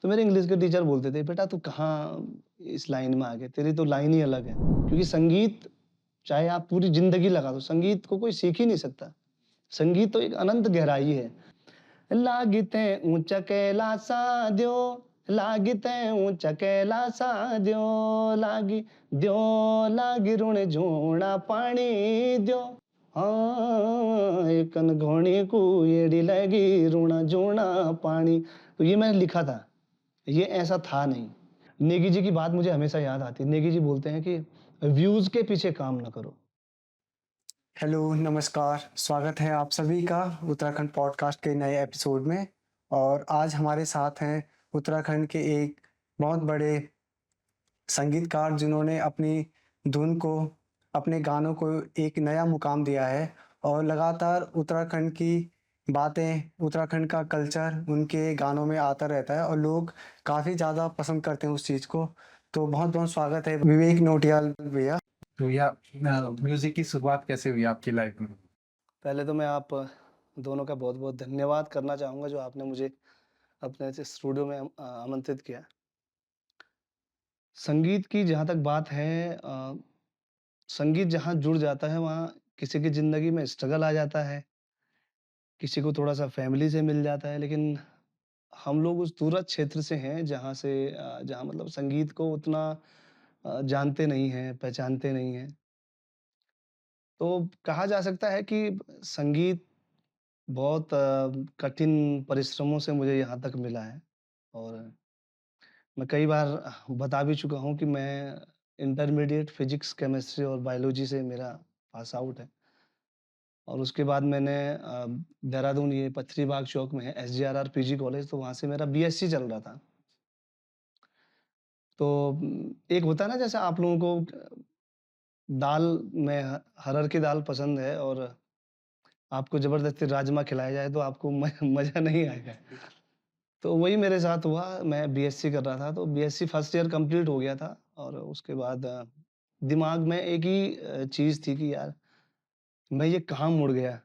तो मेरे इंग्लिश के टीचर बोलते थे, "बेटा तू कहाँ इस लाइन में आ गया? तेरी तो लाइन ही अलग है।" क्योंकि संगीत चाहे आप पूरी ज़िंदगी लगा दो, संगीत को कोई सीख ही नहीं सकता। संगीत तो एक अनंत गहराई है। लागिते ऊंचा कैलासा द्यो, लागिते ऊंचा कैलासा द्यो, लागी द्यो, लागी ऋण झूणा पाणी द्यो। हाँ, एकन घोणी को येड़ी लगी ऋण झूणा पानी। तो ये मैंने लिखा था, ये ऐसा था नहीं। नेगी जी की बात मुझे हमेशा याद आती है। नेगी जी बोलते हैं कि व्यूज के पीछे काम ना करो। हेलो, नमस्कार। स्वागत है आप सभी का उत्तराखंड पॉडकास्ट के नए एपिसोड में। और आज हमारे साथ हैं उत्तराखंड के एक बहुत बड़े संगीतकार जिन्होंने अपनी धुन को, अपने गानों को एक नया मुकाम दिया है और लगातार उत्तराखंड की बातें, उत्तराखंड का कल्चर उनके गानों में आता रहता है और लोग काफ़ी ज़्यादा पसंद करते हैं उस चीज़ को। तो बहुत-बहुत स्वागत है विवेक नौटियाल भैया। तो या म्यूजिक की शुरुआत कैसे हुई आपकी लाइफ में? पहले तो मैं आप दोनों का बहुत-बहुत धन्यवाद करना चाहूँगा जो आपने मुझे अपने इस स्टूडियो में आमंत्रित किया। संगीत की जहाँ तक बात है संगीत जहाँ जुड़ जाता है वहाँ किसी की ज़िंदगी में स्ट्रगल आ जाता है, किसी को थोड़ा-सा फैमिली से मिल जाता है, लेकिन हम लोग उस दूरस्थ क्षेत्र से हैं जहाँ से जहाँ मतलब संगीत को उतना जानते नहीं हैं, पहचानते नहीं हैं। तो कहा जा सकता है कि संगीत बहुत कठिन परिश्रमों से मुझे यहाँ तक मिला है और मैं कई बार बता भी चुका हूँ कि मैं इंटरमीडिएट फिजिक्स, केमिस्ट्री और बायोलॉजी से मेरा पास आउट है और उसके बाद मैंने देहरादून ये पथरी बाग चौक में है एसजीआरआर पीजी कॉलेज तो वहाँ से मेरा बीएससी चल रहा था। तो एक होता है ना जैसे आप लोगों को दाल में हरहर की दाल पसंद है और आपको ज़बरदस्ती राजमा खिलाया जाए तो आपको मज़ा नहीं आएगा। तो वही मेरे साथ हुआ, मैं बीएससी कर रहा था, तो बीएससी फर्स्ट ईयर कंप्लीट हो गया था और उसके बाद दिमाग में एक ही चीज़ थी कि यार मैं ये कहाँ मुड़ गया?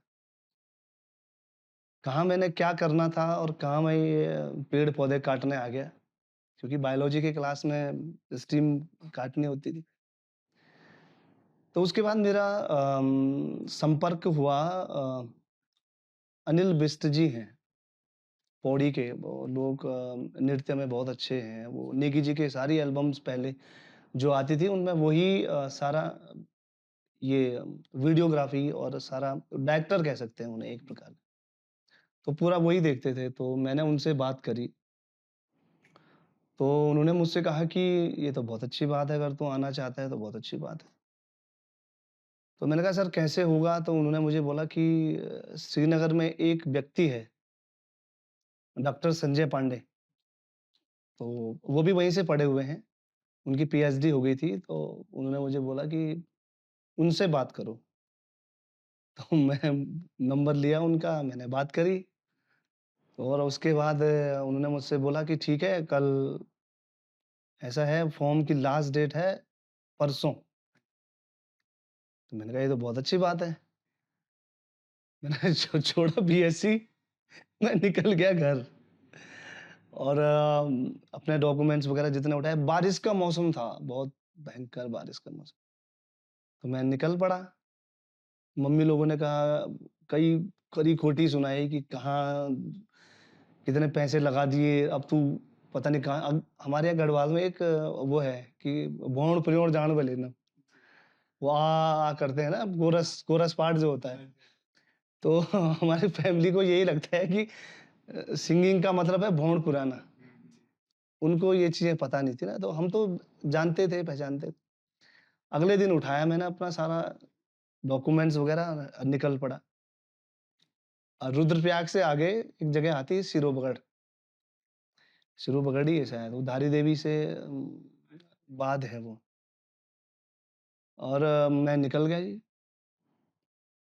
कहाँ मैंने क्या करना था और कहाँ मैं ये पेड़-पौधे काटने आ गया? क्योंकि बायोलॉजी की क्लास में स्ट्रीम काटनी होती थी। तो उसके बाद मेरा संपर्क हुआ अनिल बिष्ट जी हैं। पौड़ी के वो लोग नृत्य में बहुत अच्छे हैं। वो नेगी जी के सारी एल्बम्स पहले जो आती थी उनमें वही सारा ये वीडियोग्राफ़ी और सारा डायरेक्टर कह सकते हैं उन्हें एक प्रकार। तो पूरा वही देखते थे, तो मैंने उनसे बात करी। तो उन्होंने मुझसे कहा कि ये तो बहुत अच्छी बात है, अगर तू आना चाहता है तो बहुत अच्छी बात है। तो मैंने कहा सर कैसे होगा? तो उन्होंने मुझे बोला कि श्रीनगर में एक व्यक्ति है, डॉक्टर संजय पांडे, तो वो भी वहीं से पढ़े हुए हैं। उनकी पीएचडी हो गई थी, तो उन्होंने मुझे बोला कि उनसे बात करो। तो मैं नंबर लिया उनका, मैंने बात करी और उसके बाद उन्होंने मुझसे बोला कि ठीक है, कल ऐसा है फॉर्म की लास्ट डेट है परसों। तो मैंने कहा ये तो बहुत अच्छी बात है। मैंने छोड़ा बीएससी, मैं निकल गया घर और अपने डॉक्यूमेंट्स वगैरह जितने उठाए, बारिश का मौसम था, बहुत भयंकर बारिश का मौसम। तो मैं निकल पड़ा। मम्मी लोगों ने कहा कई खरी-खोटी सुनाई कि कहाँ कितने पैसे लगा दिए, अब तू पता नहीं कहाँ अब हमारे यहाँ गढ़वाल में एक वो है कि भौण-प्रयोण जान बे लेना। वो करते हैं ना कोरस कोरस पार्ट जो होता है। तो हमारी फैमिली को यही लगता है कि सिंगिंग का मतलब है भौण पुराना। उनको ये चीज़ें पता नहीं थी ना, तो हम तो जानते थे, पहचानते थे। अगले दिन उठाया मैंने अपना सारा डॉक्यूमेंट्स वगैरह निकल पड़ा। रुद्रप्रयाग से आगे एक जगह आती है सिरोबगढ़। सिरोबगढ़ ही है शायद, वो धारी देवी से बाद है वो। और मैं निकल गया जी।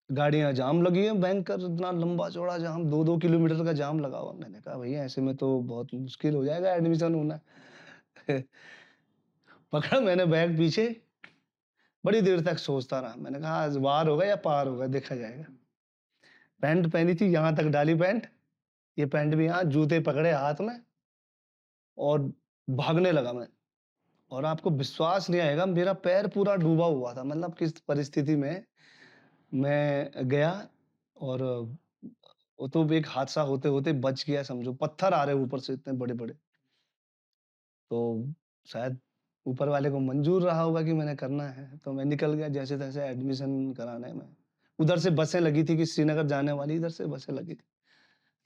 गाड़ियाँ जाम लगी हैं भयंकर, इतना लंबा-चौड़ा जाम, 2-2 किलोमीटर का जाम लगा हुआ। मैंने कहा भैया ऐसे में तो बहुत मुश्किल हो जाएगा एडमिशन होना। पकड़ा मैंने बैग पीछे, बड़ी देर तक सोचता रहा। मैंने कहा आज वार होगा या पार होगा देखा जाएगा। पैंट पहनी थी यहाँ तक डाली पैंट, ये पैंट भी यहाँ, जूते पकड़े हाथ में और भागने लगा मैं। और आपको विश्वास नहीं आएगा, मेरा पैर पूरा डूबा हुआ था। मतलब किस परिस्थिति में मैं गया। और वो तो एक हादसा होते-होते बच गया समझो। पत्थर आ रहे ऊपर से इतने बड़े-बड़े। तो शायद ऊपर वाले को मंज़ूर रहा होगा कि मैंने करना है, तो मैं निकल गया जैसे-तैसे एडमिशन कराने में। उधर से बसें लगी थी कि श्रीनगर जाने वाली, इधर से बसें लगी थी,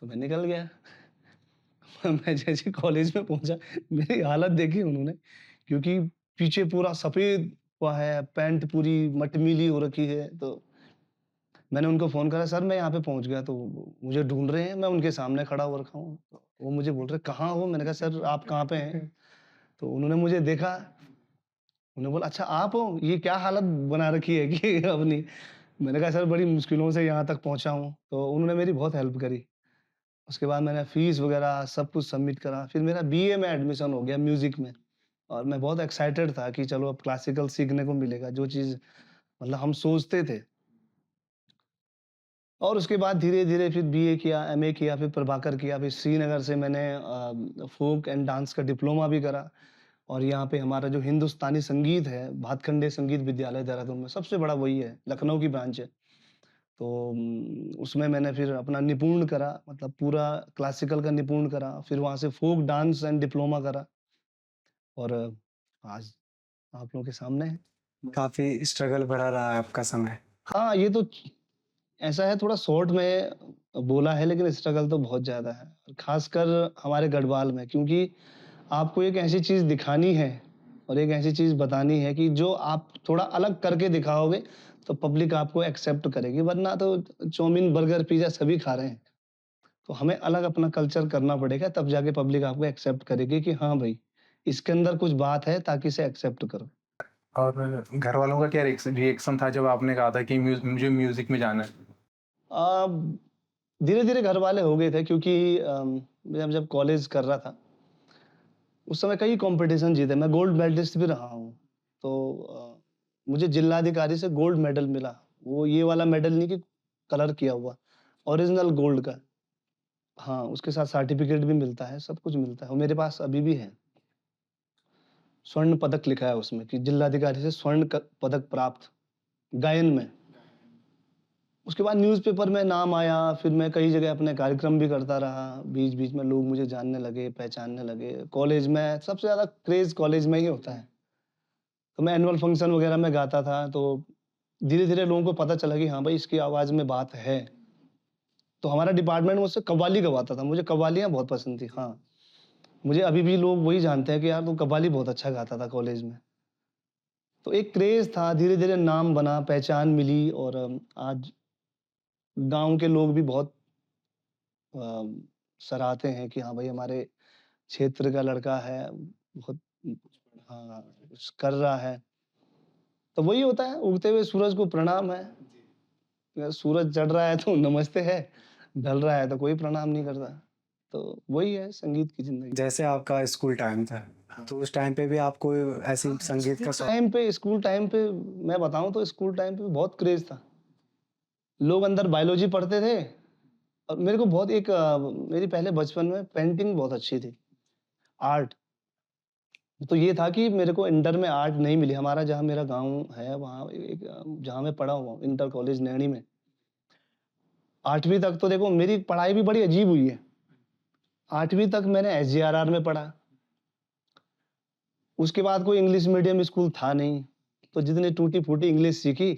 तो मैं निकल गया। मैं जैसे कॉलेज में पहुँचा, मेरी हालत देखी उन्होंने, क्योंकि पीछे पूरा सफ़ेद हुआ है, पैंट पूरी मटमिली हो रखी है। तो मैंने उनको फ़ोन करा, "सर मैं यहाँ पे पहुँच गया।" तो वो मुझे ढूँढ रहे हैं, मैं उनके सामने खड़ा हो रखा हूँ। तो वो मुझे बोल रहे, "कहाँ हो?" मैंने कहा, "सर आप कहाँ पे हैं?" तो उन्होंने मुझे देखा, उन्होंने बोला, "अच्छा आप हो? ये क्या हालत बना रखी है कि अपनी?" मैंने कहा, "सर बड़ी मुश्किलों से यहाँ तक पहुँचा हूँ।" तो उन्होंने मेरी बहुत हेल्प करी। उसके बाद मैंने फ़ीस वग़ैरह सब कुछ सबमिट करा। फिर मेरा बीए में एडमिशन हो गया म्यूज़िक में। और मैं बहुत एक्साइटेड था कि चलो अब क्लासिकल सीखने को मिलेगा, जो चीज़ मतलब हम सोचते थे। और उसके बाद धीरे-धीरे फिर बीए किया, एमए किया, फिर प्रभाकर किया, फिर श्रीनगर से मैंने फ़ोक एंड डांस का डिप्लोमा भी करा। और यहाँ पे हमारा जो हिंदुस्तानी संगीत है, भातखंडे संगीत विद्यालय देहरादून में, सबसे बड़ा वही है, लखनऊ की ब्रांच है। तो उसमें मैंने फिर अपना निपुण करा, मतलब पूरा क्लासिकल का निपुण करा, फिर वहाँ से फ़ोक डांस एंड डिप्लोमा करा। और आज आप लोगों के सामने है। काफ़ी स्ट्रगल भरा रहा है आपका समय। हाँ, ये तो ऐसा है, थोड़ा शॉर्ट में बोला है, लेकिन स्ट्रगल तो बहुत ज़्यादा है। ख़ासकर हमारे गढ़वाल में, क्योंकि आपको एक ऐसी चीज़ दिखानी है और एक ऐसी चीज़ बतानी है कि जो आप थोड़ा अलग करके दिखाओगे, तो पब्लिक आपको एक्सेप्ट करेगी, वरना तो चाउमीन, बर्गर, पिज़्ज़ा सभी खा रहे हैं। तो हमें अलग अपना कल्चर करना पड़ेगा, तब जाके पब्लिक आपको एक्सेप्ट करेगी कि हाँ भाई, इसके अंदर कुछ बात है, ताकि इसे एक्सेप्ट करो। और घर वालों का क्या रिएक्शन था जब आपने कहा था कि मुझे म्यूजिक में जाना है? अ, धीरे-धीरे घरवाले हो गए थे, क्योंकि जब जब कॉलेज कर रहा था, उस समय कई कॉम्पिटिशन जीते, मैं गोल्ड मेडलिस्ट भी रहा हूँ। तो मुझे जिलाधिकारी से गोल्ड मेडल मिला। वो ये वाला मेडल नहीं कि कलर किया हुआ, ओरिजिनल गोल्ड का। हाँ, उसके साथ सर्टिफ़िकेट भी मिलता है, सब कुछ मिलता है और मेरे पास अभी भी है। स्वर्ण पदक लिखा है उसमें कि जिलाधिकारी से स्वर्ण क पदक प्राप्त, गायन में। उसके बाद न्यूज़पेपर में नाम आया, फिर मैं कई जगह अपने कार्यक्रम भी करता रहा। बीच-बीच में लोग मुझे जानने लगे, पहचानने लगे। कॉलेज में सबसे ज़्यादा क्रेज़ कॉलेज में ही होता है। तो मैं एनुअल फंक्शन वगैरह में गाता था, तो धीरे-धीरे लोगों को पता चला कि हाँ भाई, इसकी आवाज़ में बात है। तो हमारा डिपार्टमेंट मुझसे कव्वाली गवाता था, मुझे कव्वालियाँ बहुत पसंद थी। हाँ, मुझे अभी भी लोग वही जानते हैं कि यार तू कव्वाली बहुत अच्छा गाता था कॉलेज में। तो एक क्रेज़ था, धीरे-धीरे नाम बना, पहचान मिली। और आज गाँव के लोग भी बहुत अ, सराहते हैं कि हाँ भाई, हमारे क्षेत्र का लड़का है, बहुत हाँ, कुछ कर रहा है। तो वही होता है, उगते हुए सूरज को प्रणाम है। अगर सूरज चढ़ रहा है तो नमस्ते है, ढल रहा है तो कोई प्रणाम नहीं करता। तो वही है संगीत की ज़िंदगी। जैसे आपका स्कूल टाइम था, तो उस टाइम पे भी आपको ऐसी संगीत का शौक स्कूल टाइम पे मैं बताऊँ तो स्कूल टाइम पे बहुत क्रेज़ था। लोग अंदर बायोलॉजी पढ़ते थे और मेरे को बहुत एक मेरी पहले बचपन में पेंटिंग बहुत अच्छी थी, आर्ट। तो ये था कि मेरे को इंटर में आर्ट नहीं मिली। हमारा जहाँ मेरा गाँव है, वहाँ एक जहाँ मैं पढ़ा हुआ हूँ, इंटर कॉलेज नैनी में। 8वीं तक तो देखो मेरी पढ़ाई भी बड़ी अजीब हुई है। 8वीं तक मैंने एसजेआरआर में पढ़ा। उसके बाद कोई इंग्लिश मीडियम स्कूल था नहीं, तो जितनी टूटी-फूटी इंग्लिश सीखी,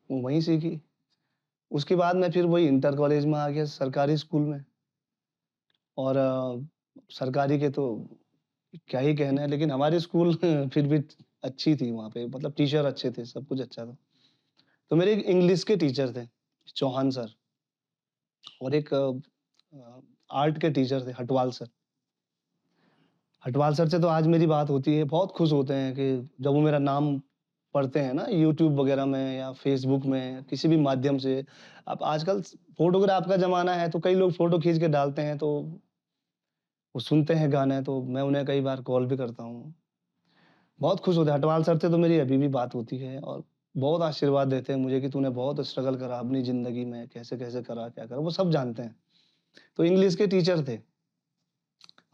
वो वहीं सीखी। उसके बाद मैं फिर वही इंटर कॉलेज में आ गया, सरकारी स्कूल में। और सरकारी के तो क्या ही कहना है, लेकिन हमारी स्कूल फिर भी अच्छी थी वहाँ पे, मतलब टीचर अच्छे थे, सब कुछ अच्छा था। तो मेरे एक इंग्लिश के टीचर थे, चौहान सर। और एक आर्ट के टीचर थे, हटवाल सर। हटवाल सर से तो आज मेरी बात होती है, बहुत खुश होते हैं कि जब वो मेरा नाम पढ़ते हैं ना यूट्यूब वगैरह में या फ़ेसबुक में, किसी भी माध्यम से। अब आजकल फ़ोटोग्राफ का ज़माना है, तो कई लोग फ़ोटो खींच के डालते हैं, तो वो सुनते हैं गाने, तो मैं उन्हें कई बार कॉल भी करता हूँ। बहुत खुश होते हैं, हटवाल सर से तो मेरी अभी भी बात होती है। और बहुत आशीर्वाद देते हैं मुझे कि तूने बहुत स्ट्रगल करा अपनी ज़िंदगी में, कैसे-कैसे करा, क्या करा, वो सब जानते हैं। तो इंग्लिश के टीचर थे।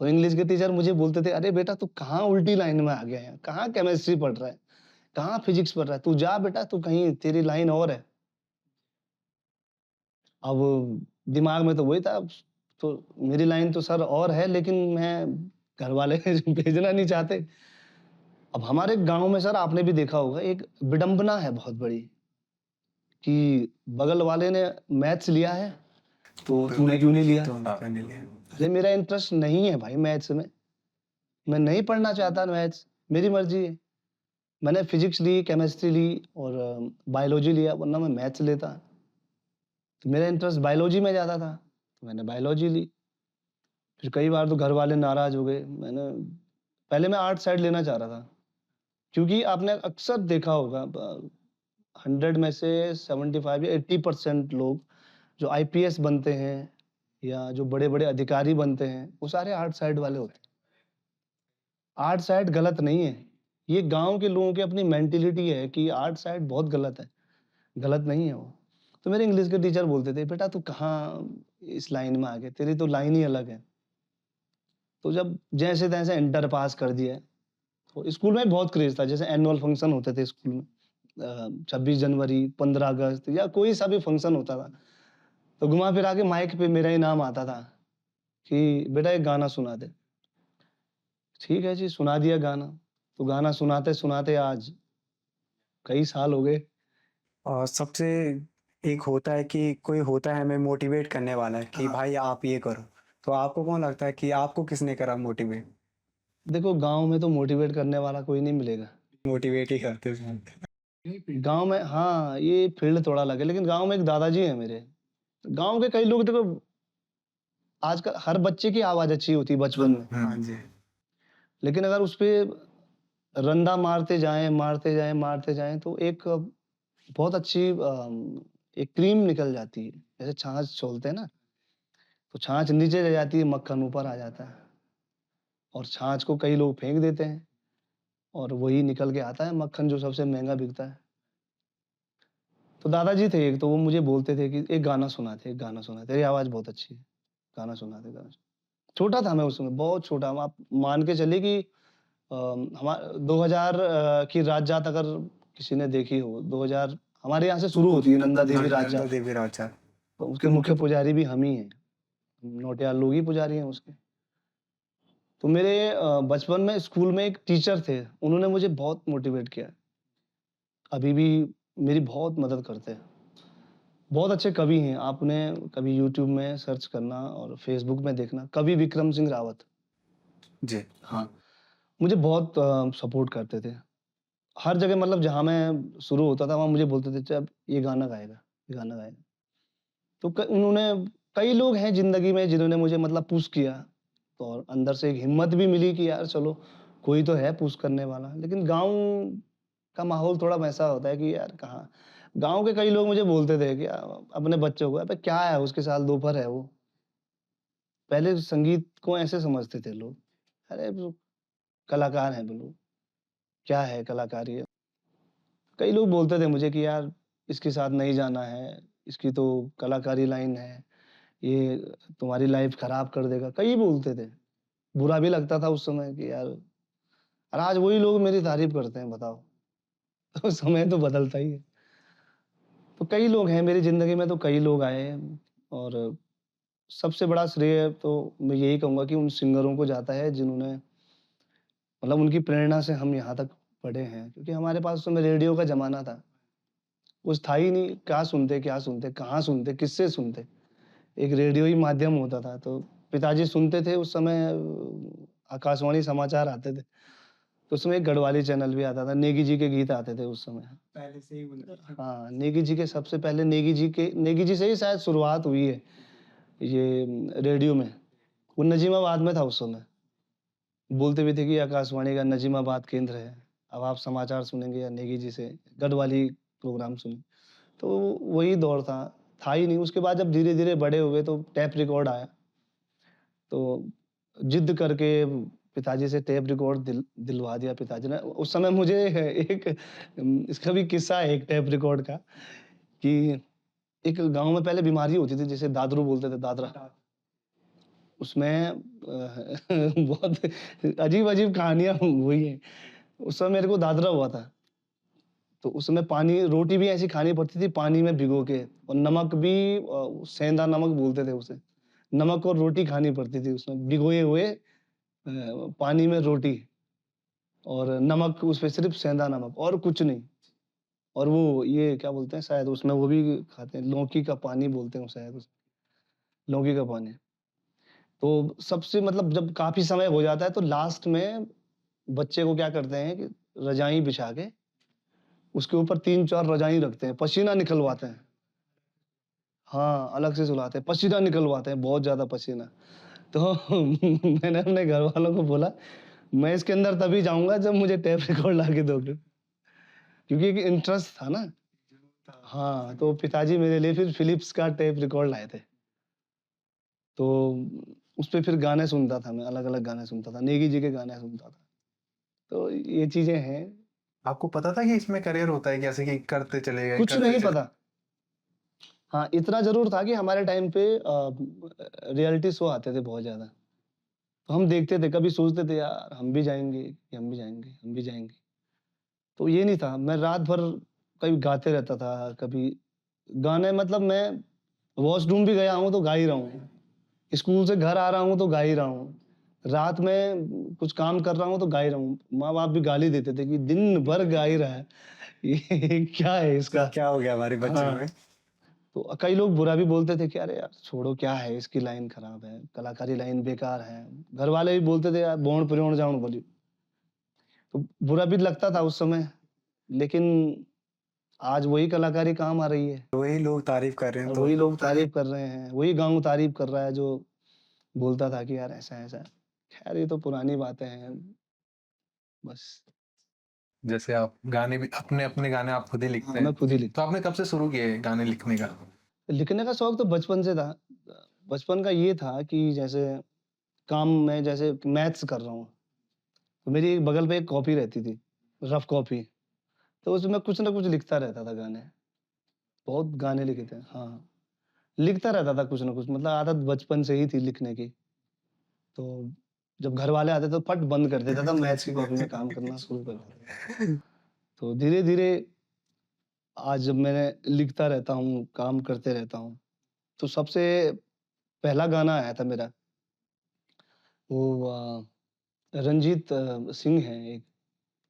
और इंग्लिश के टीचर मुझे बोलते थे, "अरे बेटा तू कहाँ उल्टी लाइन में आ गया है? कहाँ केमिस्ट्री पढ़ रहा है? कहाँ फिजिक्स पढ़ रहा है? तू जा बेटा, तू कहीं तेरी लाइन और है।" अब दिमाग में तो वही था, तो मेरी लाइन तो सर और है, लेकिन मैं घरवाले भेजना नहीं चाहते। अब हमारे गाँव में सर आपने भी देखा होगा, एक विडंबना है बहुत बड़ी कि बगल वाले ने मैथ्स लिया है, तो तूने क्यों नहीं लिया? तो क्या नहीं लिया। अरे मेरा इंटरेस्ट नहीं है भाई मैथ्स में, मैं नहीं पढ़ना चाहता मैथ्स, मेरी मर्ज़ी है। मैंने फिजिक्स ली, केमिस्ट्री ली और बायोलॉजी लिया, वरना मैं मैथ्स लेता। तो मेरा इंटरेस्ट बायोलॉजी में ज़्यादा था, तो मैंने बायोलॉजी ली। फिर कई बार तो घर वाले नाराज़ हो गए। पहले मैं आर्ट साइड लेना चाह रहा था, क्योंकि आपने अक्सर देखा होगा 100 में से 75 या 80% लोग जो आईपीएस बनते हैं या जो बड़े-बड़े अधिकारी बनते हैं, वो सारे आर्ट साइड वाले होते हैं। आर्ट साइड गलत नहीं है, ये गाँव के लोगों की अपनी मेंटालिटी है कि आर्ट साइड बहुत गलत है, गलत नहीं है वो। तो मेरे इंग्लिश के टीचर बोलते थे, "बेटा तू कहाँ इस लाइन में आ गया, तेरी तो लाइन ही अलग है।" तो जब जैसे-तैसे इंटर पास कर दिया, तो स्कूल में बहुत क्रेज़ था, जैसे एनुअल फंक्शन होते थे स्कूल में 26 जनवरी, 15 अगस्त या कोई सा भी फंक्शन होता था, तो घुमा-फिरा के माइक पे मेरा ही नाम आता था कि बेटा एक गाना सुना दे। ठीक है जी, सुना दिया गाना। तो गाना सुनाते-सुनाते आज कई साल हो गए। और सबसे एक होता है कि कोई होता है हमें मोटिवेट करने वाला है कि हाँ। भाई आप ये करो। तो आपको कौन लगता है कि आपको किसने करा मोटिवेट? देखो गाँव में तो मोटिवेट करने वाला कोई नहीं मिलेगा। मोटिवेट ही करते हैं। गाँव में हाँ, ये फील्ड थोड़ा अलग है, लेकिन गाँव में एक दादाजी हैं मेरे। गाँव के कई लोग देखो आजकल हर बच्चे की आवाज़ अच्छी होती है बचपन में, हाँ जी। लेकिन अगर उसपे रंदा मारते जाएँ, मारते जाएँ, मारते जाएँ तो एक बहुत अच्छी एक क्रीम निकल जाती है। जैसे छाछ छोलते हैं ना, तो छाछ नीचे रह जाती है, मक्खन ऊपर आ जाता है और छाछ को कई लोग फेंक देते हैं और वही निकल के आता है मक्खन जो सबसे महँगा बिकता है। तो दादाजी थे एक, तो वो मुझे बोलते थे कि एक गाना सुना दे, एक गाना सुना दे, तेरी आवाज़ बहुत अच्छी है, गाना सुना दे, गाना। छोटा था मैं उस समय, बहुत छोटा। आप मान के चलिए कि हमा 2000 की रात जात अगर किसी ने देखी हो, 2000 हमारे यहाँ से शुरू होती है नंदा देवी रात नंदा जात, देवी राजा। तो उसके मुख्य पुजारी भी हम ही हैं, नौटियाल लोग ही पुजारी हैं उसके। तो मेरे बचपन में स्कूल में एक टीचर थे, उन्होंने मुझे बहुत मोटिवेट किया। अभी भी मेरी बहुत मदद करते हैं। बहुत अच्छे कवि हैं, आपने कभी यूट्यूब में सर्च करना और फेसबुक में देखना, कवि विक्रम सिंह रावत। जी। हाँ, मुझे बहुत सपोर्ट करते थे। हर जगह मतलब जहाँ मैं शुरू होता था, वहाँ मुझे बोलते थे, "चल ये गाना गाएगा, ये गाना गाएगा।" तो क उन्होंने कई लोग हैं ज़िंदगी में जिन्होंने मुझे मतलब पुश किया और अंदर से एक हिम्मत भी मिली कि यार चलो, कोई तो है पुश करने वाला। लेकिन गाँव का माहौल थोड़ा वैसा होता है कि यार कहाँ गाँव के कई लोग मुझे बोलते थे कि अपने बच्चों को, "अबे क्या है, उसके साल दो फर है वो।" पहले संगीत को ऐसे समझते थे लोग। अरे वो कलाकार हैं वो लोग, क्या है कलाकारी? कई लोग बोलते थे मुझे कि यार इसके साथ नहीं जाना है, इसकी तो कलाकारी लाइन है, ये तुम्हारी लाइफ खराब कर देगा, कई बोलते थे। बुरा भी लगता था उस समय कि यार और आज वही लोग मेरी तारीफ़ करते हैं बताओ। तो समय तो बदलता ही है। तो कई लोग हैं मेरी ज़िंदगी में, तो कई लोग आए हैं और सबसे बड़ा श्रेय तो मैं यही कहूँगा कि उन सिंगरों को जाता है जिन्होंने मतलब उनकी प्रेरणा से हम यहाँ तक बढ़े हैं। क्योंकि हमारे पास उस समय रेडियो का ज़माना था। कुछ था ही नहीं, क्या सुनते, कहाँ सुनते, किससे सुनते? एक रेडियो ही माध्यम होता था, तो पिताजी सुनते थे उस समय आकाशवाणी समाचार आते थे। तो उसमें एक गढ़वाली चैनल भी आता था, नेगी जी के गीत आते थे उस समय। पहले से ही हाँ, नेगी जी के सबसे पहले नेगी जी से ही शायद शुरुआत हुई है, ये रेडियो में। वो नजीमाबाद में था उस समय। बोलते भी थे कि आकाशवाणी का नजीमाबाद केंद्र है। अब आप समाचार सुनेंगे या नेगी जी से गढ़वाली प्रोग्राम सुनें। तो वही दौर था ही नहीं। उसके बाद जब धीरे-धीरे बड़े हुए तो टेप रिकॉर्ड आया। तो जिद करके पिताजी से टेप रिकॉर्ड दिलवा दिया पिताजी ने। उस समय मुझे एक इसका भी किस्सा है एक टेप रिकॉर्ड का कि एक गाँव में पहले बीमारी होती थी जिसे दादरू बोलते थे, दादरा। उसमें बहुत अजीब-अजीब कहानियाँ हुई हैं। उस समय मेरे को दादरा हुआ था। तो उस समय पानी रोटी भी ऐसी खानी पड़ती थी पानी में भिगो के और नमक भी सेंधा नमक बोलते थे उसे। नमक और रोटी खानी पड़ती थी उसमें भिगोए हुए पानी में रोटी और नमक उसपे सिर्फ़ सेंधा नमक और कुछ नहीं। और वो ये क्या बोलते हैं शायद उसमें वो भी खाते हैं, लौकी का पानी बोलते हैं शायद उसे, लौकी का पानी। तो सबसे मतलब जब काफ़ी समय हो जाता है तो लास्ट में बच्चे को क्या करते हैं कि रज़ाई बिछा के उसके ऊपर 3-4 रज़ाई रखते हैं, पसीना निकलवाते हैं। हाँ, अलग से सुलाते हैं, पसीना निकलवाते हैं, बहुत ज़्यादा पसीना। तो मैंने अपने घरवालों को बोला, मैं इसके अंदर तभी जाऊँगा जब मुझे टेप रिकॉर्ड ला के दोगे। क्योंकि एक इंटरेस्ट था ना। हाँ, तो पिताजी मेरे लिए फिर फ़िलिप्स का टेप रिकॉर्ड लाए थे। तो उसपे फिर गाने सुनता था मैं, अलग-अलग गाने सुनता था, नेगी जी के गाने सुनता था। तो ये चीज़ें हैं। आपको पता था कि इसमें करियर होता है, कैसे कि करते चले गए, कुछ करते नहीं चले पता। हाँ, इतना ज़रूर था कि हमारे टाइम पे रियलिटी शो आते थे बहुत ज़्यादा। तो हम देखते थे, कभी सोचते थे यार हम भी जाएँगे, कि हम भी जाएँगे, हम भी जाएँगे। तो ये नहीं था, मैं रात भर कभी गाते रहता था, कभी गाने मतलब मैं वॉशरूम भी गया हूँ तो गा ही रहा हूँ। स्कूल से घर आ रहा हूँ तो गा ही रहा हूँ। रात में कुछ काम कर रहा हूँ तो गा ही रहा हूँ। माँ-बाप भी गाली देते थे कि दिन भर गा ही रहा है। ये क्या है क्या इसका? क्या हो गया हमारे बच्चे हाँ, में? तो कई लोग बुरा भी बोलते थे कि अरे यार छोड़ो क्या है इसकी लाइन खराब है, कलाकारी लाइन बेकार है। घरवाले भी बोलते थे यार बोण-पिरोण जाऊँ बोली। तो बुरा भी लगता था उस समय, लेकिन आज वही कलाकारी काम आ रही है। वही लोग तारीफ़ कर रहे हैं और तो वही लोग तारीफ़ कर रहे हैं, वही गाँव तारीफ़ कर रहा है जो बोलता था कि यार ऐसा-ऐसा है। खैर ये तो पुरानी बातें हैं, बस। जैसे आप गाने भी अपने-अपने गाने आप खुद ही लिखते हाँ, हैं। मैं खुद ही तो लिखता आपने कब से शुरू किए गाने लिखने का? हूँ। लिखने का शौक तो बचपन से था। बचपन का ये था कि जैसे काम में जैसे मैथ्स कर रहा हूँ, तो मेरी एक बगल पे एक कॉपी रहती थी, रफ कॉपी, तो उसमें कुछ ना कुछ लिखता रहता था गाने। बहुत गाने लिखे थे, हाँ। लिखता रहता था कुछ ना कुछ मतलब आदत बचपन से ही थी लिखने की। तो जब घरवाले आते तो फट बंद कर देता था मैथ्स की कॉपी में काम करना शुरू कर देता था। तो धीरे-धीरे आज जब मैं लिखता रहता हूँ, काम करते रहता हूँ, तो सबसे पहला गाना आया था मेरा, वो रंजीत सिंह हैं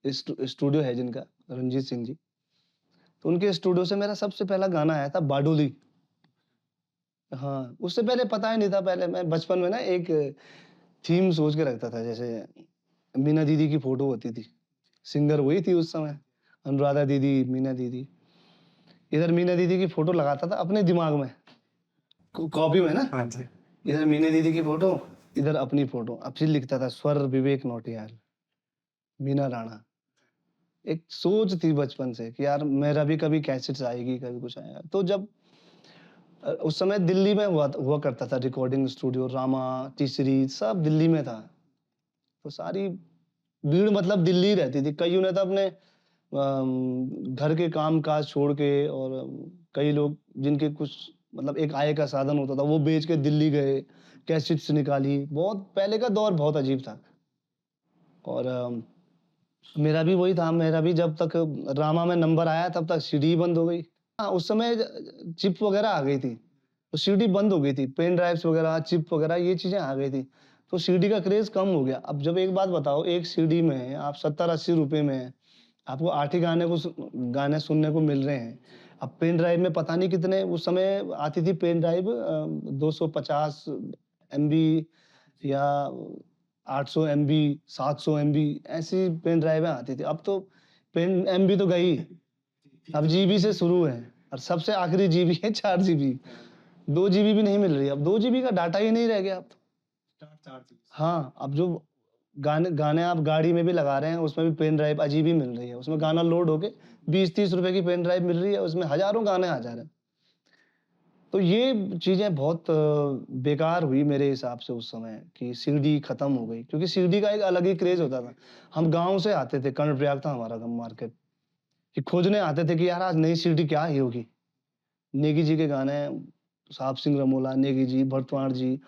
एक स्टूडियो है जिनका, रंजीत सिंह जी। तो उनके स्टूडियो से मेरा सबसे पहला गाना आया था बाडोली। हाँ, उससे पहले पता ही नहीं था, पहले मैं बचपन में ना एक थीम सोच के रखता था, जैसे मीना दीदी की फ़ोटो होती थी, सिंगर वही थी उस समय, अनुराधा दीदी, मीना दीदी। इधर मीना दीदी की फ़ोटो लगाता था अपने दिमाग में, कॉपी में ना, हाँ जी। इधर मीना दीदी की फ़ोटो, इधर अपनी फ़ोटो। अब फिर लिखता था स्वर विवेक नौटियाल, मीना राणा। एक सोच थी बचपन से कि यार मेरा भी कभी कैसेट्स आएगी, कभी कुछ आएगा। तो जब उस समय दिल्ली में हुआ करता था रिकॉर्डिंग स्टूडियो, रामा, टी-सीरीज़ सब दिल्ली में था। तो सारी भीड़ मतलब दिल्ली ही रहती थी। कइयों ने तो अपने घर के काम-काज छोड़ के और कई लोग जिनके कुछ मतलब एक आय का साधन होता था, वो बेच के दिल्ली गए, कैसेट्स निकाली। बहुत पहले का दौर बहुत अजीब था और मेरा भी वही था, मेरा भी जब तक रामा में नंबर आया तब तक सीडी ही बंद हो गई। हाँ, उस समय चिप वगैरह आ गई थी, तो सीडी बंद हो गई थी। पेन ड्राइव्स वगैरह, चिप वगैरह ये चीज़ें आ गई थी। तो सीडी का क्रेज़ कम हो गया। अब जब एक बात बताओ, एक सीडी में आप 70-80 रुपए में आपको 8 ही गाने सुनने को मिल रहे हैं। अब पेन ड्राइव में पता नहीं कितने उस समय आती थी पेन ड्राइव 250 एमबी या 800 एमबी, 700 एमबी ऐसी पेन ड्राइवें आती थी। अब तो पेन एमबी तो गई, अब जीबी से शुरू है और सबसे आखिरी जीबी है 4 जीबी। 2 जीबी भी नहीं मिल रही है, अब 2 जीबी का डाटा ही नहीं रह गया अब तो। हाँ, अब जो गाने गाने आप गाड़ी में भी लगा रहे हैं, उसमें भी पेन ड्राइव अजीब ही मिल रही है। उसमें गाना लोड होके 20-30 रुपए की पेन ड्राइव मिल रही है, उसमें हज़ारों गाने आ जा रहे हैं। तो ये चीज़ें बहुत बेकार हुई मेरे हिसाब से उस समय कि सीडी खत्म हो गई, क्योंकि सीडी का एक अलग ही क्रेज़ होता था। हम गाँव से आते थे, कर्णप्रयाग था हमारा गाँव मार्केट, कि खोजने आते थे कि यार आज नई सीडी क्या आई होगी? नेगी जी के गाने, साहब सिंह रमोला, नेगी जी, भरतवाण जी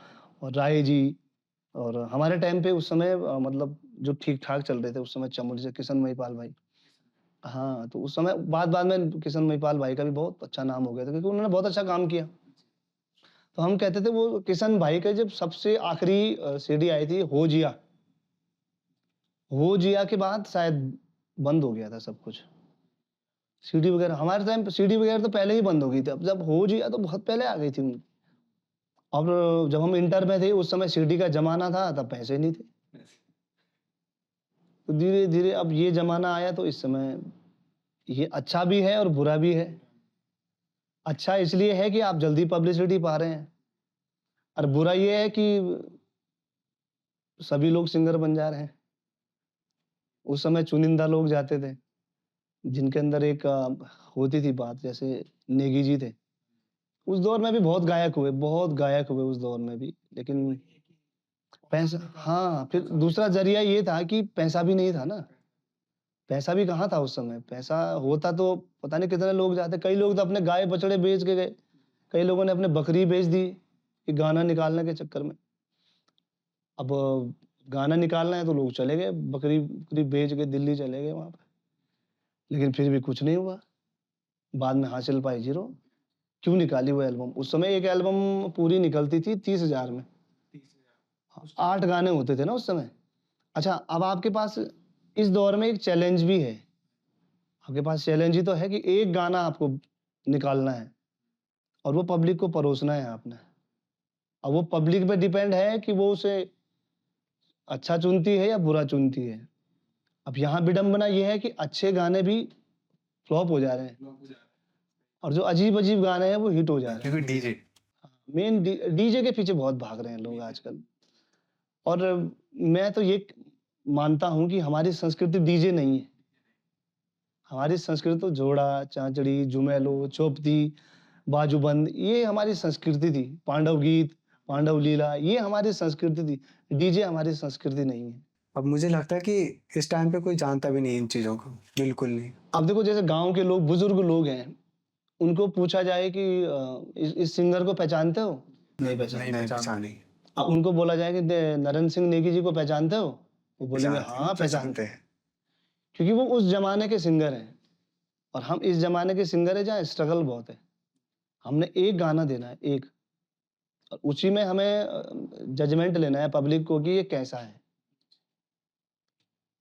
और राय जी और हमारे टाइम पे उस समय मतलब जो ठीक-ठाक चल रहे थे उस समय चमोली से किशन महिपाल भाई। हाँ, तो उस समय बाद-बाद में किशन महिपाल भाई का भी बहुत अच्छा नाम हो गया था क्योंकि उन्होंने बहुत अच्छा काम किया। तो हम कहते थे वो किशन भाई का जब सबसे आखिरी सीडी आई थी हो जिया के बाद शायद बंद हो गया था सब कुछ। सीडी वगैरह हमारे टाइम पे सीडी वगैरह तो पहले ही बंद हो गई थी। अब जब हो जिया तो बहुत पहले आ गई थी। और जब हम इंटर में थे उस समय सीडी का ज़माना था तब पैसे नहीं थे। तो धीरे-धीरे अब ये ज़माना आया तो इस समय ये अच्छा भी है और बुरा भी है। अच्छा इसलिए है कि आप जल्दी पब्लिसिटी पा रहे हैं और बुरा ये है कि सभी लोग सिंगर बन जा रहे हैं। उस समय चुनिंदा लोग जाते थे, जिनके अंदर एक होती थी बात जैसे नेगी जी थे। उस दौर में भी बहुत गायक हुए उस दौर में भी। लेकिन पैसा हाँ, फिर दूसरा ज़रिया ये था कि पैसा भी नहीं था ना। पैसा भी कहाँ था उस समय? पैसा होता तो पता नहीं कितने लोग जाते। कई लोग तो अपने गाय-बछड़े बेच के गए। कई लोगों ने अपने बकरी बेच दी, ये गाना निकालने के चक्कर में। अब गाना निकालना है तो लोग चले गए, बकरी-वकरी बेच के दिल्ली चले गए वहाँ पे। लेकिन फिर भी कुछ नहीं हुआ। बाद में हासिल पाई ज़ीरो। क्यों निकाली वो एल्बम? उस समय एक एल्बम पूरी निकलती थी 30,000 में। 8 गाने होते थे ना उस समय। अच्छा, अब आपके पास इस दौर में एक चैलेंज भी है। आपके पास चैलेंज ही तो है कि एक गाना आपको निकालना है और वो पब्लिक को परोसना है आपने। अब वो पब्लिक पे डिपेंड है कि वो उसे अच्छा चुनती है या बुरा चुनती है। अब यहाँ विडंबना ये है कि अच्छे गाने भी फ्लॉप हो जा रहे हैं और जो अजीब-अजीब गाने हैं वो हिट हो जा रहे हैं। क्योंकि डीजे मेन डीजे के पीछे बहुत भाग रहे हैं लोग आजकल। और मैं तो ये मानता हूँ कि हमारी संस्कृति डीजे नहीं है। हमारी संस्कृति तो जोड़ा, चांचड़ी, झुमेलो, चौपती, बाजूबंद ये हमारी संस्कृति थी। पांडव गीत, पांडव लीला ये हमारी संस्कृति थी। डीजे हमारी संस्कृति नहीं है। अब मुझे लगता है कि इस टाइम पे कोई जानता भी नहीं इन चीज़ों को, बिल्कुल नहीं। अब देखो जैसे गाँव के लोग, बुजुर्ग लोग हैं, उनको पूछा जाए कि इस सिंगर को पहचानते हो? नहीं पहचानते। नहीं पहचानी। अब उनको बोला जाए कि नरेंद्र सिंह नेगी जी को पहचानते हो? वो बोलेंगे हाँ, पहचानते हैं। हैं। क्योंकि वो उस ज़माने के सिंगर हैं और हम इस ज़माने के सिंगर हैं जहाँ स्ट्रगल बहुत है। हमने एक गाना देना है, एक और उसी में हमें जजमेंट लेना है पब्लिक को कि ये कैसा है।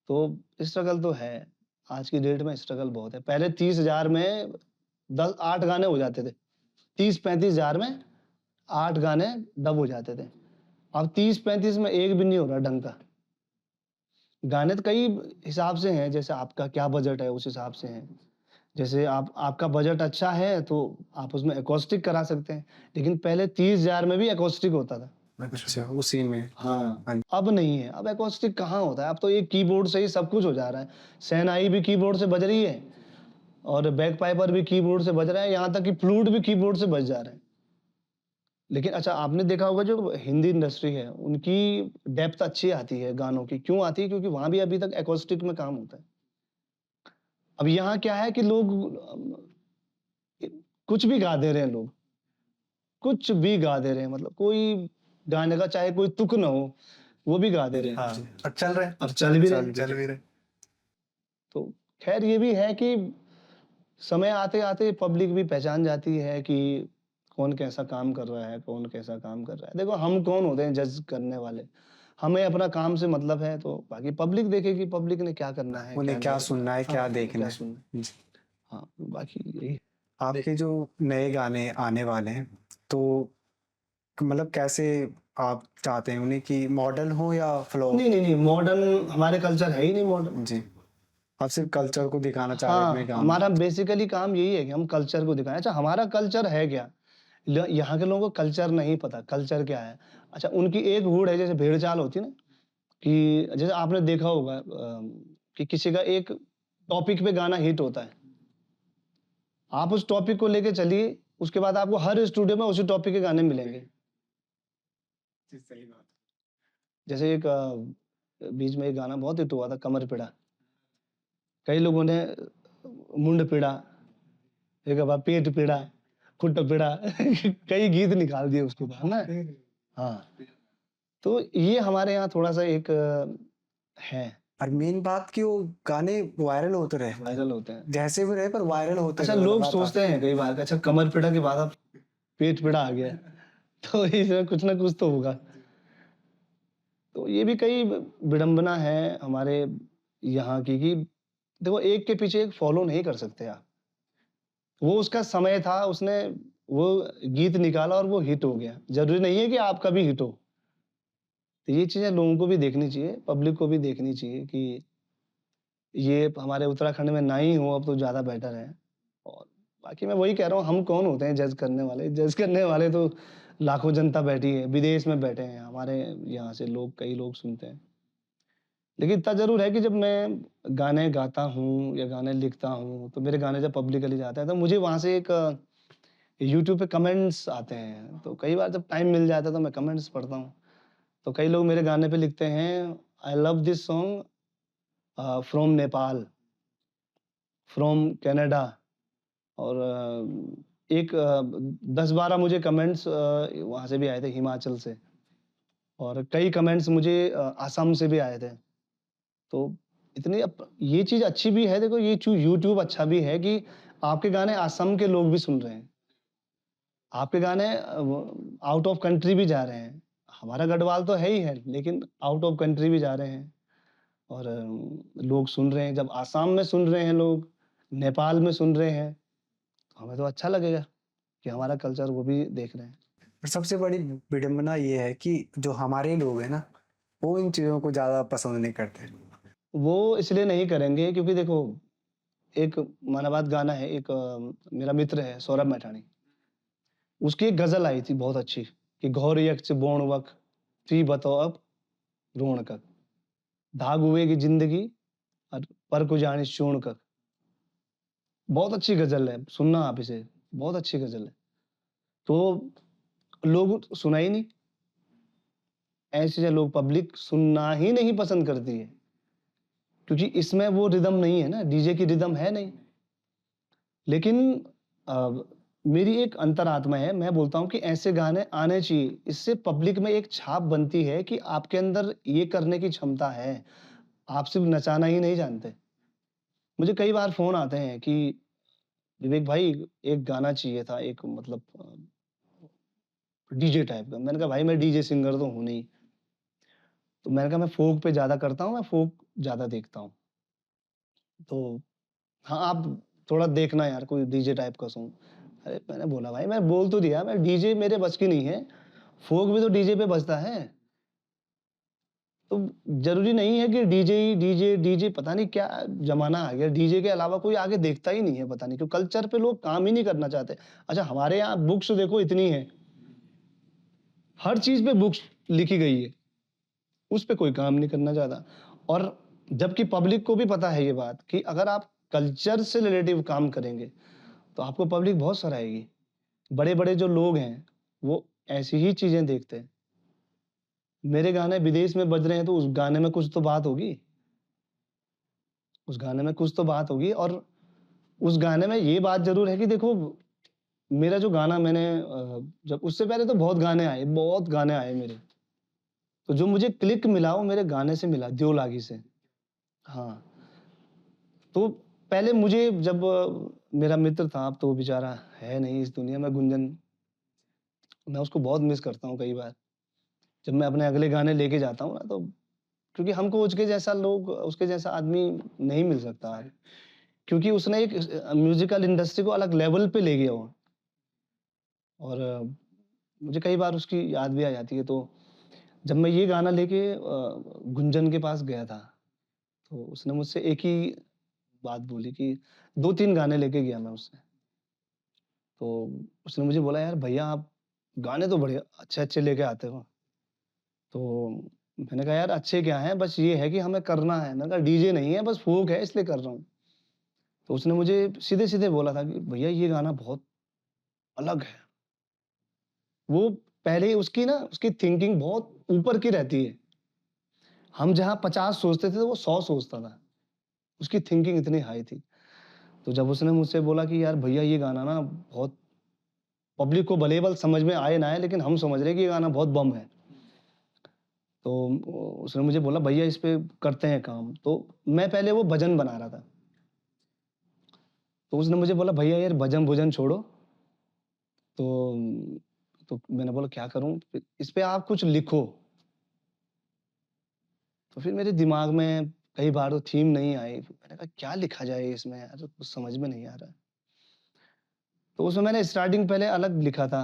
तो स्ट्रगल तो है, आज की डेट में स्ट्रगल बहुत है। पहले 30,000 में 8 गाने हो जाते थे। 30-35 हज़ार में 8 गाने डब हो जाते थे। अब 30-35 में एक भी नहीं हो रहा ढंग का। गाने तो कई हिसाब से हैं, जैसे आपका क्या बजट है उस हिसाब से हैं। जैसे आपका बजट अच्छा है तो आप उसमें एकॉस्टिक करा सकते हैं, लेकिन पहले 30,000 में भी एकॉस्टिक होता था। अच्छा, उसी में। हाँ, हाँ। अब नहीं है, अब एकॉस्टिक कहाँ होता है, अब तो एक कीबोर्ड से ही सब कुछ हो जा रहा है। शहनाई भी कीबोर्ड से बज रही है और बैकपाइपर भी कीबोर्ड से बज रहा है, यहाँ तक कि फ्लूट भी कीबोर्ड से बज जा रहे हैं। लेकिन अच्छा आपने देखा होगा जो हिंदी इंडस्ट्री है, उनकी डेप्थ अच्छी आती है गानों की, क्यों आती है? क्योंकि वहाँ भी अभी तक एकॉस्टिक में काम होता है। अब यहाँ क्या है कि लोग कुछ भी गा दे रहे हैं लोग, कुछ भी गा दे रहे हैं मतलब कोई गाने का चाहे कोई तुक ना हो, वो भी गा दे रहे हैं। हाँ, और चल रहे हैं। अब चल भी रहे हैं। चल भी रहे। तो खैर ये भी है कि समय आते-आते पब्लिक भी पहचान जाती है कि कौन कैसा काम कर रहा है, कौन कैसा काम कर रहा है। देखो हम कौन होते हैं जज करने वाले? हमें अपना काम से मतलब है तो बाकी पब्लिक देखेगी, पब्लिक ने क्या करना है, उन्हें क्या नहीं सुनना है, करना। क्या हाँ, देखना क्या है। सुनना है। जी। हाँ, बाकी यही आपके जो नए गाने आने वाले हैं, तो मतलब कैसे आप चाहते हैं उन्हें कि मॉडर्न हो या फ्लो? नहीं, मॉडर्न हमारे कल्चर है ही नहीं मॉडर्न। जी। आप सिर्फ कल्चर को दिखाना चाह रहे हैं अपने हाँ, गानों में। हमारा बेसिकली काम यही है कि हम कल्चर को दिखाएँ। अच्छा हमारा कल्चर है क्या? यहाँ के लोगों को कल्चर नहीं पता, कल्चर क्या है? अच्छा उनकी एक हूड़ है जैसे भेड़-चाल होती है ना, कि जैसे आपने देखा होगा कि किसी का एक टॉपिक पे गाना हिट होता है। आप उस टॉपिक को लेके चलिए, उसके बाद आपको हर स्टूडियो में उसी टॉपिक के गाने मिलेंगे। जी, सही बात। जैसे एक बीच में एक गाना बहुत हिट हुआ था कमर पीड़ा। कई लोगों ने मुंड पीड़ा, एक बार पेट पीड़ा, खुट पीड़ा कई गीत निकाल दिए उसके बाद ना। हाँ, तो ये हमारे यहाँ थोड़ा-सा एक है, और मेन बात कि वो गाने वायरल होते रहे, वायरल होते हैं। जैसे भी रहे पर वायरल होते अच्छा, रहे लोग लगातार। सोचते हैं कई बार कि अच्छा कमर पीड़ा के बाद अब पेट पीड़ा आ गया, तो इसमें कुछ ना कुछ तो होगा। तो ये भी कई विडंबना है हमारे यहाँ की कि देखो एक के पीछे एक फॉलो नहीं कर सकते आप। वो उसका समय था, उसने वो गीत निकाला और वो हिट हो गया। ज़रूरी नहीं है कि आपका भी हिट हो। तो ये चीज़ें लोगों को भी देखनी चाहिए, पब्लिक को भी देखनी चाहिए कि ये हमारे उत्तराखंड में ना ही हो अब तो ज़्यादा बेटर है। और बाकी मैं वही कह रहा हूँ, हम कौन होते हैं जज करने वाले? जज करने वाले तो लाखों जनता बैठी है, विदेश में बैठे हैं, हमारे यहाँ से लोग कई लोग सुनते हैं। लेकिन इतना ज़रूर है कि जब मैं गाने गाता हूँ या गाने लिखता हूँ, तो मेरे गाने जब पब्लिकली जाते हैं, तो मुझे वहाँ से एक यूट्यूब पे कमेंट्स आते हैं। तो कई बार जब टाइम मिल जाता है, तो मैं कमेंट्स पढ़ता हूँ। तो कई लोग मेरे गाने पे लिखते हैं, I love this song from Nepal, from Canada और एक 10-12 मुझे कमेंट्स वहाँ से भी आए थे हिमाचल से और कई कमेंट्स मुझे असम से भी आए थे। तो इतनी अप ये चीज़ अच्छी भी है देखो ये यूट्यूब अच्छा भी है कि आपके गाने असम के लोग भी सुन रहे हैं। आपके गाने आउट ऑफ कंट्री भी जा रहे हैं। हमारा गढ़वाल तो है ही है, लेकिन आउट ऑफ कंट्री भी जा रहे हैं और लोग सुन रहे हैं। जब आसाम में सुन रहे हैं लोग, नेपाल में सुन रहे हैं, तो हमें तो अच्छा लगेगा कि हमारा कल्चर वो भी देख रहे हैं। और सबसे बड़ी विडंबना ये है कि जो हमारे लोग हैं ना, वो इन चीज़ों को ज़्यादा पसंद नहीं करते। वो इसलिए नहीं करेंगे क्योंकि देखो, एक मनाबाद गाना है, एक मेरा मित्र है सौरभ मैठाणी, उसकी एक गज़ल आई थी बहुत अच्छी कि घोर यक्ष बोण-वक तुई बतो अब रोण कक, धाग हुए की ज़िंदगी और पर को जाने शोण कक। बहुत अच्छी गज़ल है, सुनना आप इसे, बहुत अच्छी गज़ल है। तो लोग सुना ही नहीं, ऐसी चीज़ें लोग पब्लिक सुनना ही नहीं पसंद करती है, क्योंकि इसमें वो रिदम नहीं है ना, डीजे की रिदम है नहीं। लेकिन अ, मेरी एक अंतरात्मा है, मैं बोलता हूँ कि ऐसे गाने आने चाहिए। इससे पब्लिक में एक छाप बनती है कि आपके अंदर ये करने की क्षमता है। आप सिर्फ़ नचाना ही नहीं जानते। मुझे कई बार फ़ोन आते हैं कि विवेक भाई एक गाना चाहिए था, एक मतलब डीजे टाइप का। मैंने कहा भाई मैं डीजे सिंगर तो हूँ नहीं। तो मैंने कहा मैं फ़ोक पे ज़्यादा करता हूँ, मैं फ़ोक ज़्यादा देखता हूँ। तो हाँ, आप थोड़ा देखना यार कोई डीजे टाइप का सॉन्ग। अरे मैंने बोला भाई मैं बोल तो दिया मैं डीजे मेरे बस की नहीं है। फ़ोक भी तो डीजे पे बजता है। तो ज़रूरी नहीं है कि डीजे पता नहीं क्या ज़माना आ गया। डीजे के अलावा कोई आगे देखता ही नहीं है पता नहीं क्यों? कल्चर पे लोग काम ही नहीं करना चाहते। अच्छा हमारे यहाँ बुक्स देखो इतनी हैं। हर चीज़ पे बुक्स लिखी गई है। उस पे कोई काम नहीं करना चाहता। और जबकि पब्लिक को भी पता है ये बात कि अगर आप कल्चर से रिलेटिव काम करेंगे, तो आपको पब्लिक बहुत सराहेगी। बड़े-बड़े जो लोग हैं, वो ऐसी ही चीज़ें देखते हैं। मेरे गाने विदेश में बज रहे हैं, तो उस गाने में कुछ तो बात होगी। उस गाने में कुछ तो बात होगी और उस गाने में ये बात ज़रूर है कि देखो, मेरा जो गाना मैंने जब उससे पहले तो बहुत गाने आए मेरे। तो जो मुझे क्लिक मिला, वो मेरे गाने से मिला, दियो लागी से। हाँ, तो पहले मुझे जब मेरा मित्र था, अब तो वो बेचारा है नहीं इस दुनिया में, गुंजन, मैं उसको बहुत मिस करता हूँ कई बार। जब मैं अपने अगले गाने लेके जाता हूँ ना, तो क्योंकि हमको उसके जैसा आदमी नहीं मिल सकता है। क्योंकि उसने एक म्यूज़िकल इंडस्ट्री को अलग लेवल पे ले गया वो और मुझे कई बार उसकी याद भी आ जाती है। तो जब मैं ये गाना लेके गुंजन के पास गया था, तो उसने मुझसे एक ही बात बोली कि 2-3 गाने लेके गया मैं उससे। तो उसने मुझे बोला, "यार भैया आप गाने तो बड़े अच्छे-अच्छे लेके आते हो।" तो मैंने कहा, "यार अच्छे क्या हैं, बस ये है कि हमें करना है।" मैंने कहा, "डीजे नहीं है, बस फ़ोक है इसलिए कर रहा हूँ।" तो उसने मुझे सीधे-सीधे बोला था कि, "भैया ये गाना बहुत अलग है।" वो पहले ही उसकी थिंकिंग बहुत ऊपर की रहती है। हम जहाँ 50 सोचते थे, तो वो 100 सोचता था। उसकी थिंकिंग इतनी हाई थी। तो जब उसने मुझसे बोला कि यार भैया ये गाना ना बहुत पब्लिक को भले-भले समझ में आए ना आए, लेकिन हम समझ रहे हैं कि ये गाना बहुत बम है। तो उसने मुझे बोला भैया इस पे करते हैं काम। तो मैं पहले वो भजन बना रहा था। तो उसने मुझे बोला भैया यार भजन-वजन छोड़ो। तो तो मैंने बोला क्या करूँ? फिर इस पे आप कुछ लिखो। तो फिर मेरे दिमाग में कई बार तो थीम नहीं आई। मैंने कहा क्या लिखा जाए इसमें यार कुछ समझ में नहीं आ रहा है। तो उसमें मैंने स्टार्टिंग पहले अलग लिखा था।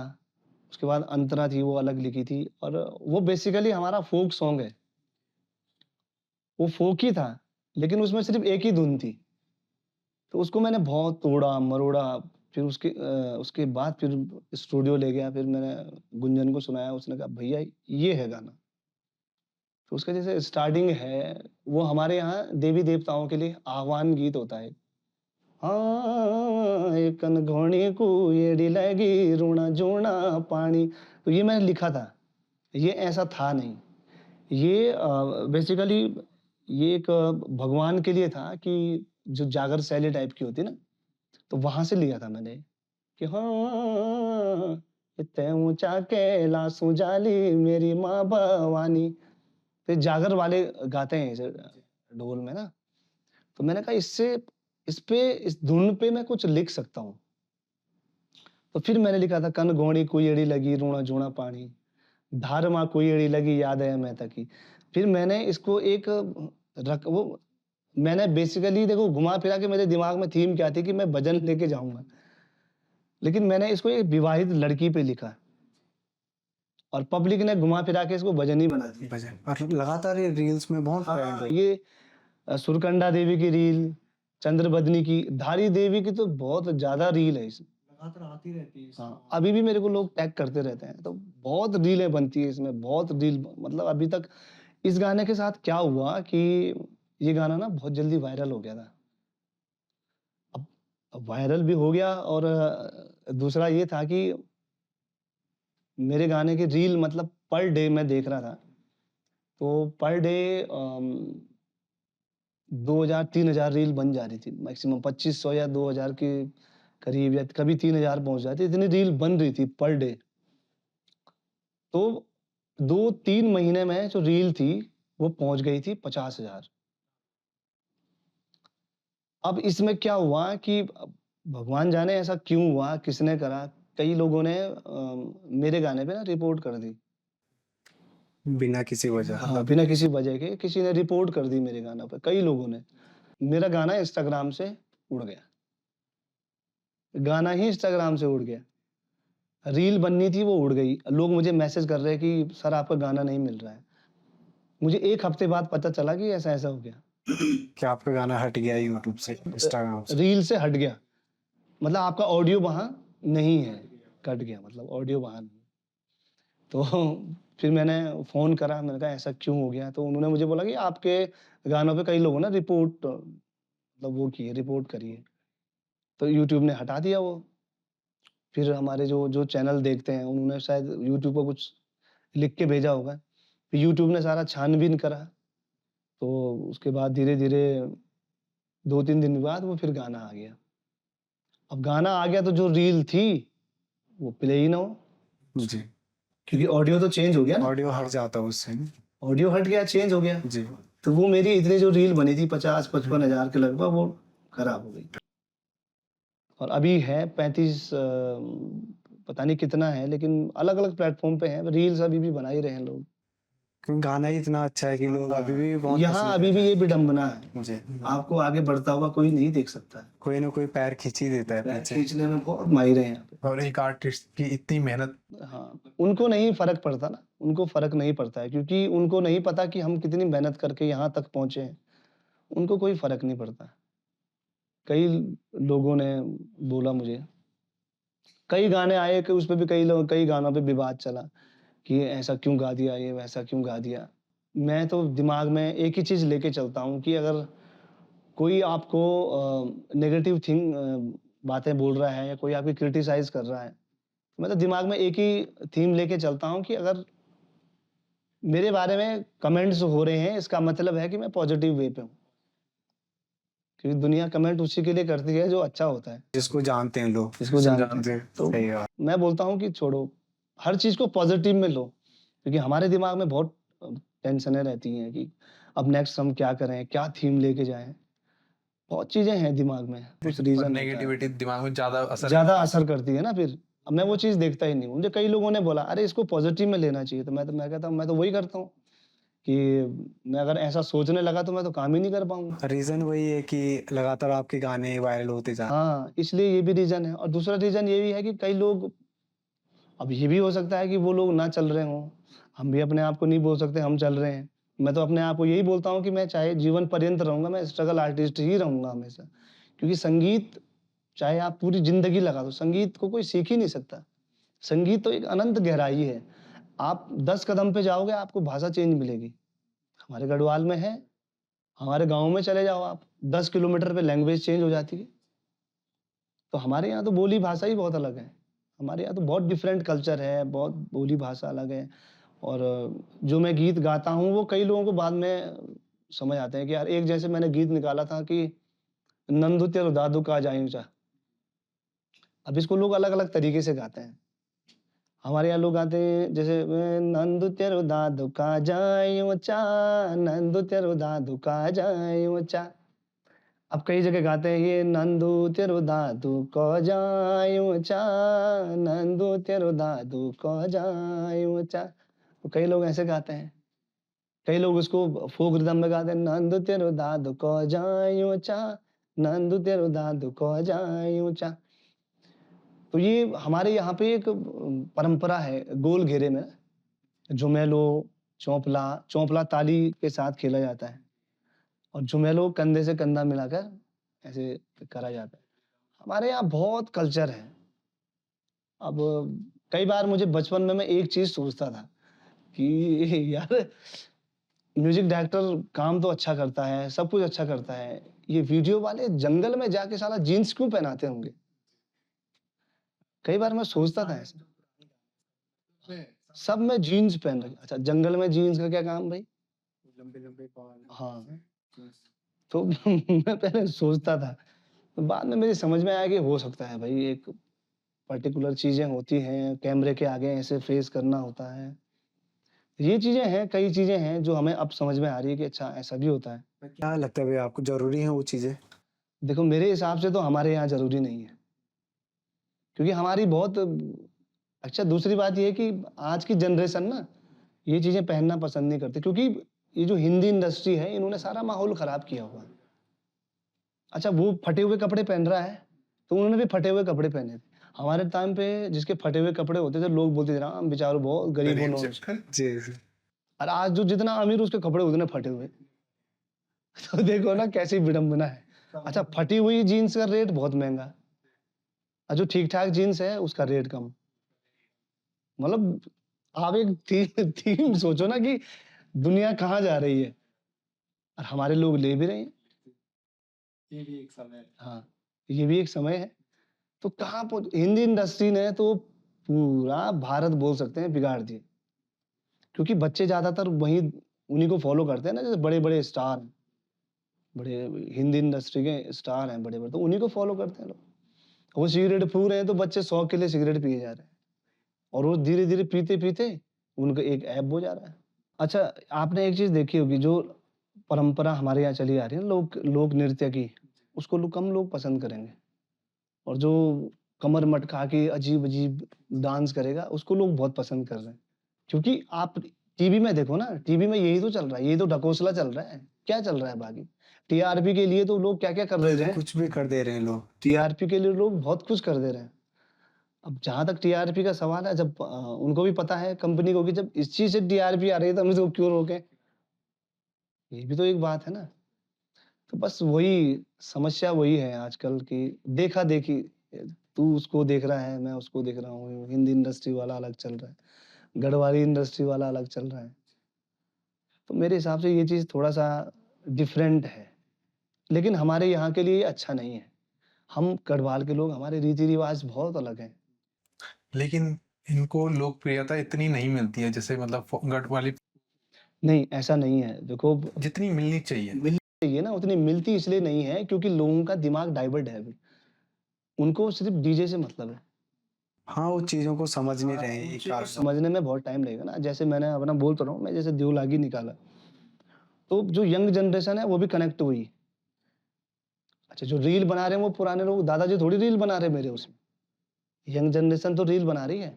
उसके बाद अंतरा थी वो अलग लिखी थी और वो बेसिकली हमारा फ़ोक सॉन्ग है। वो फ़ोक ही था, लेकिन उसमें सिर्फ़ एक ही धुन थी। तो उसको मैंने बहुत तोड़ा-मरोड़ा, फिर उसके बाद फिर स्टूडियो ले गया, फिर मैंने गुंजन को सुनाया, उसने कहा भैया ये है गाना। तो उसका जैसे स्टार्टिंग है, वो हमारे यहाँ देवी-देवताओं के लिए आह्वान गीत होता है। हाँ, एक कनघोणी कुएड़ी लगी, रूणा-झूणा पानी। तो ये मैंने लिखा था, ये ऐसा था नहीं। ये बेसिकली ये एक भगवान के लिए था कि जो जागर शैली टाइप की होती है ना, तो वहाँ से लिया था मैंने कि हाँ, इत्ते ऊँचा कैलाश जाली मेरी माँ भवानी। फिर जागर वाले गाते हैं ऐसे ढोल में ना, तो मैंने कहा इस धुन पे मैं कुछ लिख सकता हूँ। तो फिर मैंने लिखा था कन घोड़ी कुइयड़ी लगी रूणा झूणा पानी, धार माँ कुइयड़ी लगी याद है मैं तकी। फिर मैंने इसको एक रक वो मैंने बेसिकली देखो घुमा-फिरा के मेरे दिमाग में थीम क्या थी कि मैं भजन लेके जाऊँगा। लेकिन मैंने इसको एक विवाहित लड़की पे लिखा और पब्लिक ने घुमा-फिरा के इसको भजन ही बना दिया। भजन और लगातार ये रील्स में बहुत ट्रेंड हो ये सुरकंडा देवी की रील, चंद्रबदनी की, धारी देवी की तो बहुत ज़्यादा रील है इसमें। लगातार आती रहती है। हाँ, अभी भी मेरे को लोग टैग करते रहते हैं, तो बहुत रीलें बनती है इसमें, बहुत रील मतलब अभी तक इस गाने के साथ क्या हुआ कि ये गाना ना बहुत जल्दी वायरल हो गया था। अब वायरल भी हो गया और दूसरा ये था कि मेरे गाने की रील मतलब पर डे मैं देख रहा था, तो पर डे 2000-3000 रील बन जा रही थी मैक्सिमम 2500 या 2000 के करीब या कभी 3000 पहुँच जाती, इतनी रील बन रही थी पर डे। तो 2-3 महीने में जो रील थी, वो पहुँच गई थी 50,000। अब इसमें क्या हुआ कि भगवान जाने ऐसा क्यों हुआ, किसने करा? कई लोगों ने मेरे गाने पे ना रिपोर्ट कर दी। बिना किसी वजह। हाँ, बिना किसी वजह के किसी ने रिपोर्ट कर दी मेरे गानों पे, कई लोगों ने। मेरा गाना इंस्टाग्राम से उड़ गया। गाना ही इंस्टाग्राम से उड़ गया। रील बननी थी वो उड़ गई। लोग मुझे मैसेज कर रहे हैं कि सर आपका गाना नहीं मिल रहा है। मुझे 1 हफ्ते बाद पता चला कि ऐसा-ऐसा हो गया। कि आपका गाना हट गया यूट्यूब से, इंस्टाग्राम से। रील से हट गया। मतलब आपका ऑडियो वहाँ नहीं है, कट गया मतलब ऑडियो वहाँ नहीं। तो फिर मैंने फ़ोन करा, मैंने कहा ऐसा क्यों हो गया? तो उन्होंने मुझे बोला कि आपके गानों पे कई लोगों ने रिपोर्ट मतलब वो की है, रिपोर्ट करी है। तो यूट्यूब ने हटा दिया वो। फिर हमारे जो जो चैनल देखते हैं, उन्होंने शायद यूट्यूब पे कुछ लिख के भेजा होगा। फिर यूट्यूब ने सारा छान-बीन करा, तो उसके बाद धीरे-धीरे 2-3 दिन बाद वो फिर गाना आ गया। अब गाना आ गया तो जो रील थी, वो प्ले ही ना हो, जी। क्योंकि ऑडियो तो चेंज हो गया ना। ऑडियो हट जाता है उससे। ऑडियो हट गया, चेंज हो गया। जी। तो वो मेरी इतनी जो रील बनी थी 50-55 हज़ार के लगभग, वो खराब हो गई। और अभी है 35 पता नहीं कितना है, लेकिन अलग-अलग प्लेटफ़ॉर्म पे है। रील्स अभी भी बना ही रहे हैं लोग। क्योंकि गाना ही इतना अच्छा है कि लोग अभी भी बहुत यहाँ पसंद अभी भी करते ये विडंबना है। हैं। जी। आपको आगे बढ़ता हुआ कोई नहीं देख सकता है। कोई ना कोई पैर खींच ही देता है पैर पीछे। खींचने में बहुत माहिर हैं यहाँ पे। और एक आर्टिस्ट की इतनी मेहनत। हाँ, उनको नहीं फ़र्क पड़ता ना, उनको फ़र्क नहीं पड़ता है क्योंकि उनको नहीं पता कि हम कितनी मेहनत करके यहाँ तक पहुँचे हैं। उनको कोई फ़र्क नहीं पड़ता। कई लोगों ने बोला मुझे, कई गाने आए कि उसपे भी कई गानों पे विवाद चला कि ऐसा क्यों गा दिया, ये वैसा क्यों गा दिया। मैं तो दिमाग में एक ही चीज़ लेके चलता हूँ कि अगर कोई आपको नेगेटिव बातें बोल रहा है या कोई आपकी क्रिटिसाइज़ कर रहा है, मैं तो दिमाग में एक ही थीम लेके चलता हूँ कि अगर मेरे बारे में कमेंट्स हो रहे हैं, इसका मतलब है कि मैं पॉज़िटिव वे पे हूँ। क्योंकि दुनिया कमेंट उसी के लिए करती है जो अच्छा होता है, जिसको जानते हैं लोग। जिसको जानते हैं। तो सही बात। मैं बोलता हूँ कि छोड़ो, हर चीज़ को पॉज़िटिव में लो, क्योंकि हमारे दिमाग में बहुत टेंशनें रहती हैं कि अब नेक्स्ट हम क्या करें, क्या थीम लेके जाएँ? बहुत चीज़ें हैं दिमाग में, कुछ पर रीज़न होता है। नेगेटिविटी दिमाग में ज़्यादा असर ज़्यादा करती है। असर करती है ना फिर। अब मैं वो चीज़ देखता ही नहीं हूँ। मुझे कई लोगों ने बोला, "अरे इसको पॉज़िटिव में लेना चाहिए।" तो मैं कहता हूँ, "मैं तो वही करता हूँ कि मैं अगर ऐसा सोचने लगा तो मैं तो काम ही नहीं कर पाऊँगा।" रीज़न वही है कि लगातार आपके गाने वायरल होते जा हाँ, इसलिए ये भी रीज़न है और दूसरा रीज़न ये भी है कि कई लोग अब ये भी हो सकता है कि वो लोग ना चल रहे हों। हम भी अपने आप को नहीं बोल सकते हम चल रहे हैं। मैं तो अपने आप को यही बोलता हूँ कि मैं चाहे जीवन पर्यंत रहूँगा, मैं स्ट्रगल आर्टिस्ट ही रहूँगा हमेशा। क्योंकि संगीत चाहे आप पूरी ज़िंदगी लगा दो, संगीत को कोई सीख ही नहीं सकता। संगीत तो एक अनंत गहराई है। आप 10 कदम पे जाओगे, आपको भाषा चेंज मिलेगी। हमारे गढ़वाल में है, हमारे गाँव में चले जाओ आप, 10 किलोमीटर पे लैंग्वेज चेंज हो जाती है। तो हमारे यहाँ तो बोली भाषा ही बहुत अलग है। हमारे यहाँ तो बहुत डिफरेंट कल्चर है, बहुत बोली भाषा अलग है और जो मैं गीत गाता हूँ, वो कई लोगों को बाद में समझ आते हैं कि यार एक जैसे मैंने गीत निकाला था कि नंदु तेरो दादू का जायूं चा। अब इसको लोग अलग-अलग तरीके से गाते हैं। हमारे यहाँ लोग गाते हैं जैसे नंदु तेरो दादू का जायूं चा, नंदु तेरो दादू का जायूं चा। अब कई जगह गाते हैं ये नंदू तेरो दादू को जायूं चा, नंदू तेरो दादू को जायूं चा। तो कई लोग ऐसे गाते हैं। कई लोग उसको फोक रिदम में गाते हैं नंदू तेरो दादू को जायूं चा, नंदू तेरो दादू को जायूं चा। तो ये हमारे यहाँ पे एक परंपरा है गोल घेरे में झुमेलो, चौपला, चौपला ताली के साथ खेला जाता है और झुमेलो कंधे से कंधा मिलाकर ऐसे करा जाता है। हमारे यहाँ बहुत कल्चर है। अब कई बार मुझे बचपन में मैं एक चीज़ सोचता था कि यार म्यूज़िक डायरेक्टर काम तो अच्छा करता है, सब कुछ अच्छा करता है। ये वीडियो वाले जंगल में जाके साला जीन्स क्यों पहनाते होंगे? कई बार मैं सोचता था ऐसा। सब में जीन्स पहन रखे अच्छा जंगल में जीन्स का क्या काम भाई? लंबे-लंबे बाल हाँ, हैं। तो मैं पहले सोचता था। तो बाद में मेरी समझ में आया कि हो सकता है भाई एक पर्टिकुलर चीज़ें होती हैं, कैमरे के आगे ऐसे फेस करना होता है। ये चीज़ें हैं, कई चीज़ें हैं जो हमें अब समझ में आ रही है कि अच्छा ऐसा भी होता है। क्या लगता है भैया आपको ज़रूरी है वो चीज़ें? देखो मेरे हिसाब से तो हमारे यहाँ ज़रूरी नहीं है, क्योंकि हमारी बहुत अच्छा दूसरी बात ये है कि आज की जनरेशन ना ये चीज़ें पहनना पसंद नहीं करती क्योंकि ये जो हिंदी इंडस्ट्री है इन्होंने सारा माहौल खराब किया हुआ है। अच्छा वो फटे हुए कपड़े पहन रहा है, तो उन्होंने भी फटे हुए कपड़े पहने थे। हमारे टाइम पे जिसके फटे हुए कपड़े होते थे लोग बोलते थे राम बेचारो बहुत गरीब गरीब होना से जी, जी। और आज जो जितना अमीर उसके कपड़े उतने फटे हुए। तो देखो ना कैसी विडंबना है। अच्छा फटी हुई जीन्स का रेट बहुत महँगा और जो ठीक-ठाक जीन्स है उसका रेट कम। मतलब आप एक थीम सोचो ना कि दुनिया कहाँ जा रही है और हमारे लोग ले भी रहे हैं। ये भी एक समय है। हाँ, ये भी एक समय है। तो कहाँ पहुँच हिंदी इंडस्ट्री ने तो पूरा भारत बोल सकते हैं बिगाड़ दिया। क्योंकि बच्चे ज़्यादातर वहीं उन्हीं को फ़ॉलो करते हैं ना जैसे बड़े-बड़े स्टार हैं, बड़े हिंदी इंडस्ट्री के स्टार हैं बड़े-बड़े तो उन्हीं को फ़ॉलो करते हैं लोग। वो सिगरेट फूँक रहे हैं तो बच्चे शौक के लिए सिगरेट पिए जा रहे हैं और वो धीरे-धीरे पीते-पीते उनका एक ऐप हो जा रहा है। अच्छा आपने एक चीज़ देखी होगी जो परंपरा हमारे यहाँ चली आ रही है ना लोक नृत्य की, उसको कम लोग पसंद करेंगे और जो कमर मटका के अजीब-अजीब डांस करेगा उसको लोग बहुत पसंद कर रहे हैं। क्योंकि आप टीवी में देखो ना, टीवी में यही तो चल रहा है, यही तो ढकोसला चल रहा है। क्या चल रहा है बाकी? टीआरपी के लिए तो लोग क्या-क्या कर दे रहे हैं। कुछ भी कर दे रहे हैं लोग। टीआरपी के लिए लोग बहुत कुछ कर दे रहे हैं। अब जहाँ तक टीआरपी का सवाल है जब उनको भी पता है कंपनी को कि जब इस चीज़ से टीआरपी आ रही है तो हम इसको क्यों रोकें? ये भी तो एक बात है ना। तो बस वही समस्या वही है आजकल की देखा-देखी तू उसको देख रहा है, मैं उसको देख रहा हूँ, हिंदी इंडस्ट्री वाला अलग चल रहा है, गढ़वाली इंडस्ट्री वाला अलग चल रहा है। तो मेरे हिसाब से ये चीज़ थोड़ा-सा डिफरेंट है, लेकिन हमारे यहाँ के लिए ये अच्छा नहीं है। हम गढ़वाल के लोग हमारे रीति-रिवाज़ बहुत अलग हैं। लेकिन इनको लोकप्रियता इतनी नहीं मिलती है जैसे मतलब गढ़ वाली नहीं, ऐसा नहीं है। देखो जितनी मिलनी चाहिए। मिलनी चाहिए ना उतनी मिलती इसलिए नहीं है क्योंकि लोगों का दिमाग डाइवर्ट है अभी। उनको सिर्फ़ डीजे से मतलब है। हाँ, वो चीज़ों को समझ नहीं हाँ, रहे हैं उन ये चीज़ों को कारण। समझने में बहुत टाइम लगेगा ना। जैसे मैंने अपना बोल तो रहा हूँ, मैं जैसे देवलागी निकाला, तो जो यंग जनरेशन है वो भी कनेक्ट हुई। अच्छा, जो रील बना रहे हैं वो पुराने लोग, दादाजी थोड़ी रील बना रहे हैं मेरे उसमें, यंग जनरेशन तो रील बना रही है।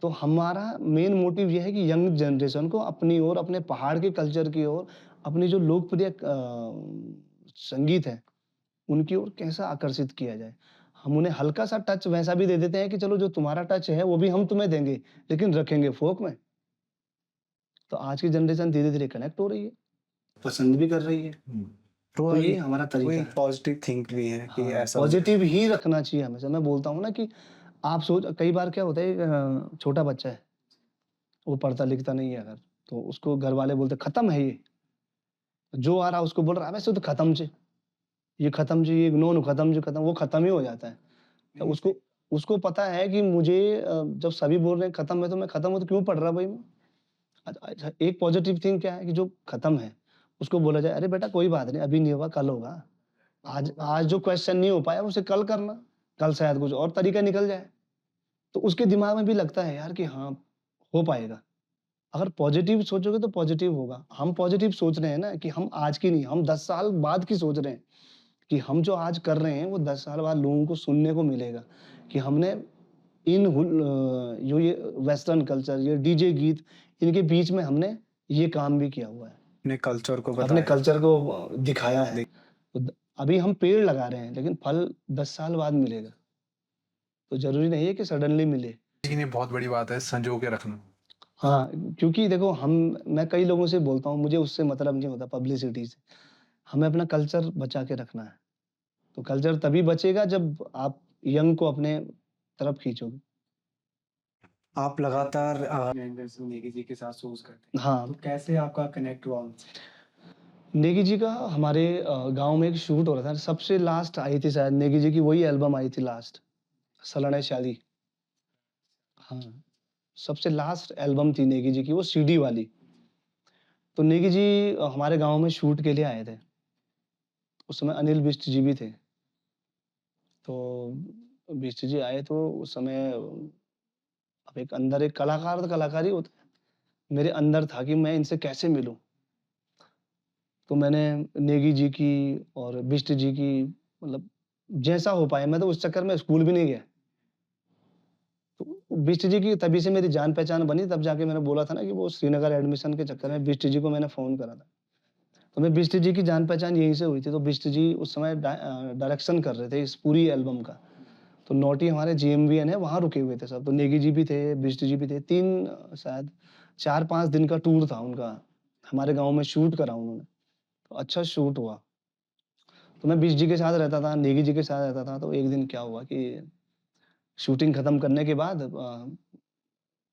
तो हमारा मेन मोटिव ये है कि यंग जनरेशन को अपनी ओर, अपने पहाड़ के कल्चर की ओर, अपनी जो लोकप्रिय संगीत है, उनकी ओर कैसा आकर्षित किया जाए। हम उन्हें हल्का-सा टच वैसा भी दे देते हैं कि चलो जो तुम्हारा टच है वो भी हम तुम्हें देंगे, लेकिन रखेंगे फ़ोक में। तो आज की जनरेशन धीरे-धीरे कनेक्ट हो रही है, पसंद भी कर रही है। तो तो ये एक हमारा वो तरीका एक है। पॉजिटिव थिंक भी है कि हाँ, ऐसा हो। पॉज़िटिव ही रखना चाहिए हमेशा। मैं बोलता हूँ ना कि आप सोच, कई बार क्या होता है, एक छोटा बच्चा है, वो पढ़ता-लिखता नहीं है अगर, तो उसको घरवाले बोलते हैं, "खत्म है ये।" जो आ रहा है उसको बोल रहा है, "वैसे तो खत्म चे, ये खत्म चे, ये नो खत्म चे, खत्म।" वो खत्म ही हो जाता है। तो उसको उसको पता है कि मुझे जब सभी बोल रहे हैं खत्म है, तो मैं खत्म हूँ तो क्यों पढ़ रहा भाई मैं? अच्छा, एक पॉज़िटिव थिंग क्या है कि जो खत्म है, उसको बोला जाए, "अरे बेटा कोई बात नहीं, अभी नहीं होगा, कल होगा। आज आज जो क्वेश्चन नहीं हो पाया उसे कल करना, कल शायद कुछ और तरीका निकल जाए।" तो उसके दिमाग में भी लगता है यार कि हाँ, हो पाएगा। अगर पॉज़िटिव सोचोगे तो पॉज़िटिव होगा। हम पॉज़िटिव सोच रहे हैं ना कि हम आज की नहीं, हम 10 साल बाद की सोच रहे हैं कि हम जो आज कर रहे हैं वो 10 साल बाद लोगों को सुनने को मिलेगा कि हमने जो ये वेस्टर्न कल्चर, ये डीजे गीत, इनके बीच में हमने ये काम भी किया हुआ है। अपने कल्चर को अपने बताया। कल्चर को दिखाया है। देख तो अभी हम पेड़ लगा रहे हैं, लेकिन फल 10 साल बाद मिलेगा। तो ज़रूरी नहीं है कि सडनली मिले। लेकिन ये बहुत बड़ी बात है संजो के रखना। हाँ, क्योंकि देखो मैं कई लोगों से बोलता हूँ, मुझे उससे मतलब नहीं होता पब्लिसिटी से। हमें अपना कल्चर बचा के रखना है। तो कल्चर तभी बचेगा जब आप यंग को अपने तरफ खींचोगे। आप लगातार नेगी जी के साथ शोज़ करते हैं, हाँ, तो कैसे आपका कनेक्ट हुआ उनसे? नेगी जी का हमारे गाँव में एक शूट हो रहा था। सबसे लास्ट आई थी शायद नेगी जी की वही एल्बम आई थी लास्ट, सलाने शादी। हाँ, सबसे लास्ट एल्बम थी नेगी जी की वो सीडी वाली। तो नेगी जी हमारे गाँव में शूट के लिए आए थे। उस समय अनिल बिष्ट जी भी थे। तो बिष्ट जी आए तो उस समय अब एक अंदर एक कलाकार तो कलाकार ही होता है। मेरे अंदर था कि मैं इनसे कैसे मिलूँ? तो मैंने नेगी जी की और बिष्ट जी की, मतलब जैसा हो पाया, मैं तो उस चक्कर में स्कूल भी नहीं गया। तो बिष्ट जी की तभी से मेरी जान-पहचान बनी, तब जाके मैंने बोला था ना कि वो श्रीनगर एडमिशन के चक्कर में बिष्ट जी को मैंने फ़ोन करा था। तो मैं बिष्ट जी की जान-पहचान यहीं से हुई थी। तो बिष्ट जी उस समय डायरेक्शन कर रहे थे इस पूरी एल्बम का। तो नौटी हमारे जीएमवीएन है, वहाँ रुके हुए थे सब। तो नेगी जी भी थे, बिष्ट जी भी थे। 3 शायद 4-5 दिन का टूर था उनका। हमारे गाँव में शूट करा उन्होंने। तो अच्छा शूट हुआ। तो मैं बिष्ट जी के साथ रहता था, नेगी जी के साथ रहता था। तो एक दिन क्या हुआ कि शूटिंग खत्म करने के बाद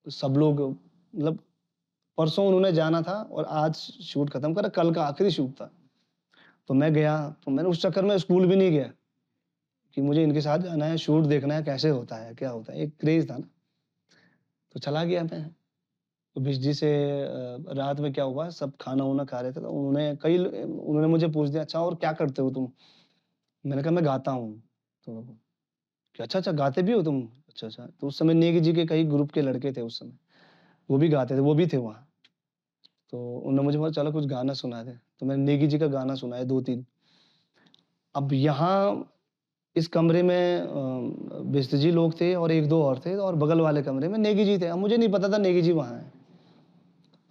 सब लोग, मतलब परसों उन्होंने जाना था और आज शूट खत्म करा, कल का आखिरी शूट था। तो मैं गया, तो मैंने उस चक्कर में स्कूल भी नहीं गया कि मुझे इनके साथ जाना है, शूट देखना है, कैसे होता है, क्या होता है, एक क्रेज़ था ना। तो चला गया मैं। तो बिष्ट जी से रात में क्या हुआ, सब खाना-वाना खा रहे थे, तो उन्होंने मुझे पूछ दिया, "अच्छा और क्या करते हो तुम?" मैंने कहा, "मैं गाता हूँ।" तो कि "अच्छा, अच्छा गाते भी हो तुम? अच्छा, अच्छा।" तो उस समय नेगी जी के कई ग्रुप के लड़के थे उस समय, वो भी गाते थे, वो भी थे वहाँ। तो उन्होंने मुझे बोला, "चलो कुछ गाना सुना दे।" तो मैंने नेगी जी का गाना सुनाया 2-3। अब यहाँ इस कमरे में बिष्ट जी लोग थे और 1-2 और थे, और बगल वाले कमरे में नेगी जी थे। अब मुझे नहीं पता था नेगी जी वहाँ हैं।